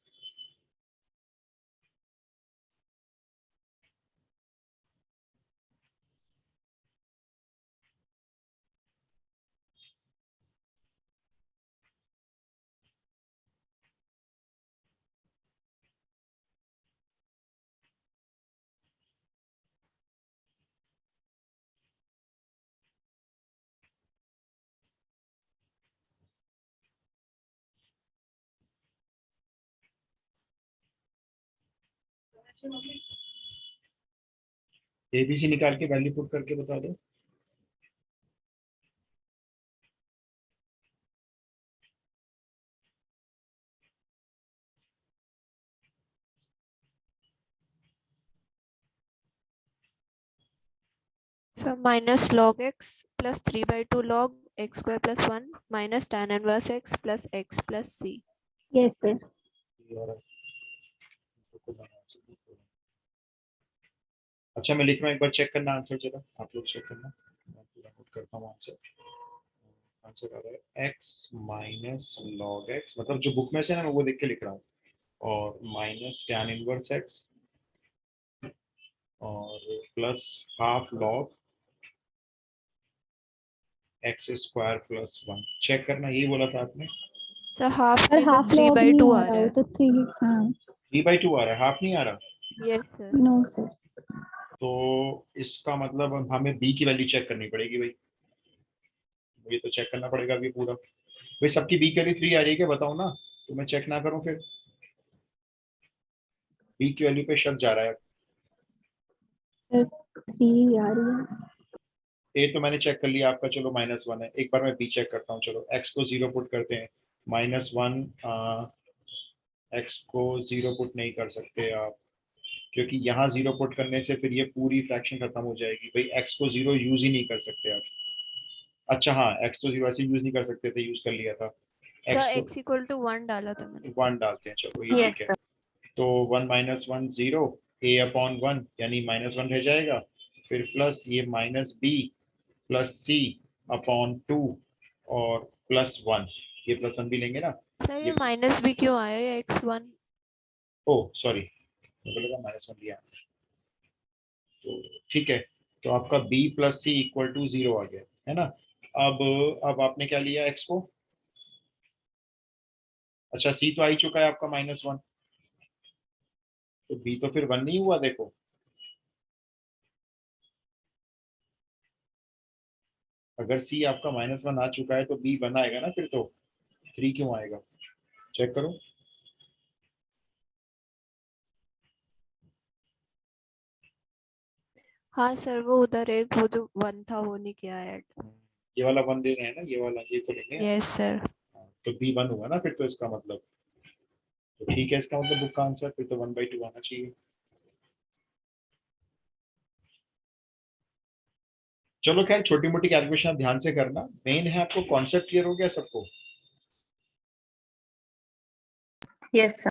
एबीसी निकाल के वैल्यू पुट करके बता दो।
So minus log x plus 3/2 log x square plus 1 minus tan inverse x plus x plus c.
Yes sir.
अच्छा मैं लिख रहा हूँ, एक बार चेक करना आंसर जरा, आप लोग चेक करना। मैं पूरा नोट करता हूँ आंसर। आंसर आ रहा है x माइनस लॉग x, मतलब जो बुक में से ना मैं वो देख के लिख रहा हूँ, और माइनस टैन इनवर्स x और plus half log x square plus 1। Check करना, यही बोला था आपने।
So half
सर
में तो
हाफ लॉग
3/2
नहीं
आ
आ
रहा
रहा, वो
है।
तो 3। हाँ
3/2 आ रहा है, हाफ नहीं आ रहा।
Yes sir.
No sir.
तो इसका मतलब अब हमें b की वैल्यू चेक करनी पड़ेगी भाई। मुझे तो चेक करना पड़ेगा अभी पूरा। भाई सबकी b की वैल्यू 3 आ रही है क्या? बताओ ना, तो मैं चेक ना करूं फिर। b की वैल्यू पे शक जा रहा है।
सर 3 आ रही है।
ए तो मैंने चेक कर लिया आपका, चलो -1 है। एक बार मैं बी चेक करता हूँ। चलो एक्स को 0 पुट करते हैं। -1 एक्स को 0 पुट नहीं कर सकते आप, क्योंकि यहाँ 0 पुट करने से फिर ये पूरी फ्रैक्शन खत्म हो जाएगी। भाई एक्स को 0 यूज ही नहीं कर सकते आप। अच्छा हाँ, एक्स तो 0 ऐसे यूज नहीं कर सकते थे, यूज कर लिया था।
Sir
एक्स को
x equal to 1 डाला था मैंने।
1 डालते हैं, चलो ये
यस
ठीक है। तो 1 - 1 0, a/1 यानी -1 रह जाएगा। फिर प्लस ये -b प्लस c अपॉन 2 और +1। ये +1 भी लेंगे ना।
सर ये
ये
माइनस भी क्यों आया ये x1?
ओ सॉरी, मुझे लगा -1 लिया। तो ठीक है, तो आपका b plus c equal to 0 आ गया है ना। अब आपने क्या लिया x को? अच्छा c तो आ ही चुका है आपका -1, तो b तो फिर 1 नहीं हुआ देखो। अगर सी आपका -1 आ चुका है तो बी 1 आएगा ना, फिर तो 3 क्यों आएगा? चेक करो।
हाँ सर, वो उधर एक वो जो 1 था वो नहीं किया ऐड।
ये वाला 1 दे रहे हैं ना, ये वाला, ये तो लेंगे।
Yes sir.
हाँ, तो बी 1 हुआ ना फिर तो, इसका मतलब तो ठीक है, इसका मतलब बुक का आंसर फिर तो 1/2 आना चाहिए। चलो खैर, छोटी मोटी कैलकुलेशन आप ध्यान से करना, मेन है आपको कॉन्सेप्ट क्लियर हो गया सबको?
Yes sir.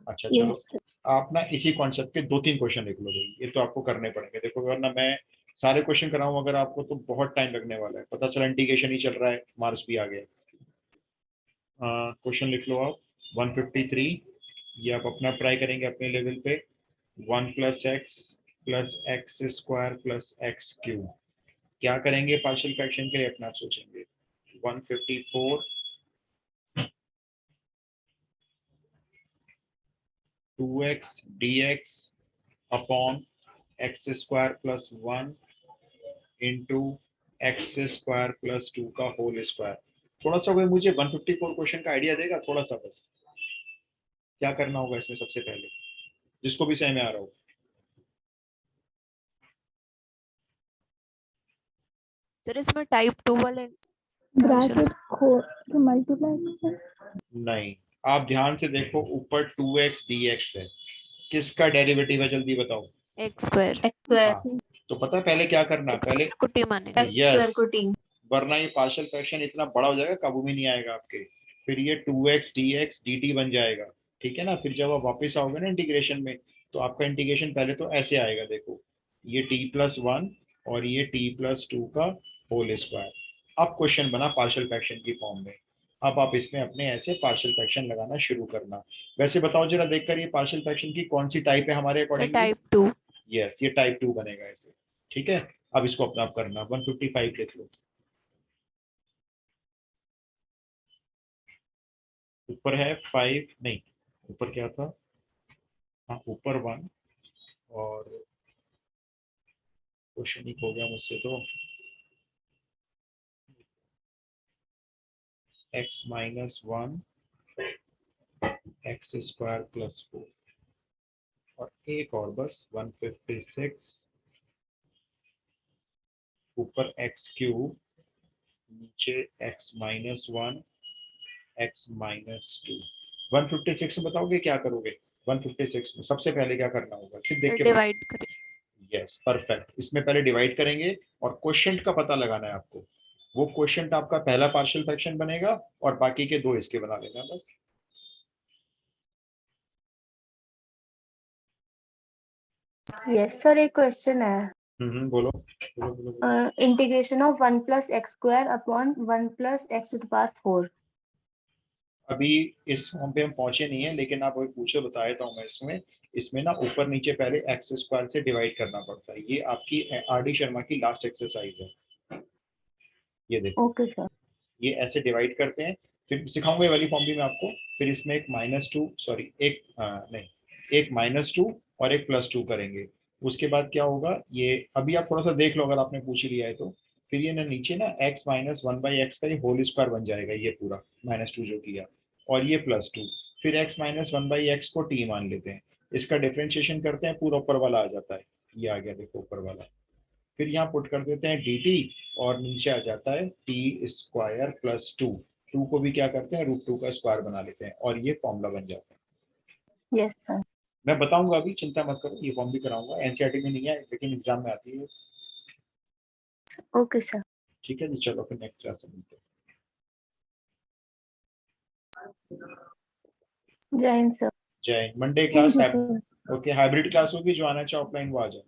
अच्छा चलो,
यस
आप ना इसी कॉन्सेप्ट के 2-3 क्वेश्चन लिख लो भाई, ये तो आपको करने पड़ेंगे। देखो वरना मैं सारे क्वेश्चन कराऊं अगर आपको तो बहुत टाइम लगने वाला है, पता चला इंटीग्रेशन ही चल रहा है, मार्क्स भी आ गए। क्वेश्चन लिख लो आप। 153, ये आप अपना ट्राई करेंगे अपने लेवल पे। 1 + x + x² + x³ क्या करेंगे पार्शियल फ्रैक्शन के लिए, अपना सोचेंगे। 154 2x dx upon x² + 1 into x² + 2 का होल स्क्वायर। थोड़ा सा कोई मुझे 154 क्वेश्चन का आइडिया देगा थोड़ा सा बस, क्या करना होगा इसमें सबसे पहले, जिसको भी सही में आ रहा हो?
सर इसमें टाइप 2 वाले
ब्रैकेट खोल के मल्टीप्लाई।
नहीं, आप ध्यान से देखो, ऊपर 2x dx है, किसका डेरिवेटिव है जल्दी बताओ?
x²
x²
हाँ, तो पता है पहले क्या करना, पहले
को टी मानेंगे।
यस,
को t।
वरना ये पार्शियल फ्रैक्शन इतना बड़ा हो जाएगा काबू में नहीं आएगा आपके, फिर ये 2x dx dt बन जाएगा। ठीक है ना, फिर जब आप वापस आओगे ना इंटीग्रेशन में, तो आपका इंटीग्रेशन पहले तो ऐसे आएगा, देखो ये t+1 और ये t+2 का होल स्क्वायर। अब क्वेश्चन बना पार्शियल फ्रैक्शन की फॉर्म में, अब आप इसमें अपने ऐसे पार्शियल फ्रैक्शन लगाना शुरू करना। वैसे बताओ जरा देखकर, ये पार्शियल फ्रैक्शन की कौन सी टाइप है हमारे
सर
अकॉर्डिंग?
टाइप 2।
यस, ये टाइप 2 बनेगा ऐसे। ठीक है, अब इसको अपना आप करना। 155 लिख लो। ऊपर है 5 नहीं, ऊपर क्या था, हाँ ऊपर 1, और क्वेश्चन ही हो गया मुझसे तो। x - 1 x² + 4 और एक और बस 156 ऊपर x³ नीचे x - 1 x - 2। 156 में बताओगे क्या करोगे? 156 में सबसे पहले क्या करना होगा, फिर देख
सर
के
डिवाइड करें।
यस परफेक्ट, इसमें पहले डिवाइड करेंगे और क्वोशिएंट का पता लगाना है आपको। वो क्वोशिएंट आपका पहला पार्शियल फ्रैक्शन बनेगा और बाकी के 2 इसके बना लेना बस।
यस सर, एक क्वेश्चन है।
बोलो बोलो बोलो बोलो।
Integration of 1 + x² upon 1 + x⁴।
अभी इस फॉर्म पे हम पहुंचे नहीं है, लेकिन आप वही पूछो, बता देता हूँ मैं। इसमें ना ऊपर नीचे पहले x² से डिवाइड करना पड़ता है, ये आपकी आर.डी. शर्मा की लास्ट एक्सरसाइज है, ये देखो।
Okay sir.
ये ऐसे डिवाइड करते हैं, फिर सिखाऊंगा ये वाली फॉर्म भी मैं आपको। फिर इसमें एक -2 सॉरी एक नहीं, एक -2 और एक +2 करेंगे। उसके बाद क्या होगा, ये अभी आप थोड़ा सा देख लो अगर आपने पूछ ही लिया है तो। फिर ये ना नीचे ना x - 1/x का ये होल स्क्वायर बन जाएगा, ये पूरा -2 जो किया, और ये +2। फिर x - 1/x को t मान लेते हैं, इसका डिफरेंशिएशन करते हैं, पूरा ऊपर वाला आ जाता है, ये आ गया देखो ऊपर वाला। फिर यहाँ पुट कर देते हैं dt और नीचे आ जाता है t² + 2। 2 को भी क्या करते हैं, √2 का स्क्वायर बना लेते हैं और ये फॉर्मूला बन जाता है।
Yes sir.
मैं बताऊंगा, अभी चिंता मत करो, ये फॉर्म भी कराऊंगा, एनसीईआरटी में नहीं है लेकिन एग्जाम में आती है।
Okay sir.
ठीक है जी, चलो फिर नेक्स्ट क्लास में मिलते हैं।
जय हिंद सर।
जय Hind. Monday
thank
class
you
है,
सर।
ओके, हाइब्रिड क्लास होगी, जो आना चाहे ऑफलाइन वो आ जाए।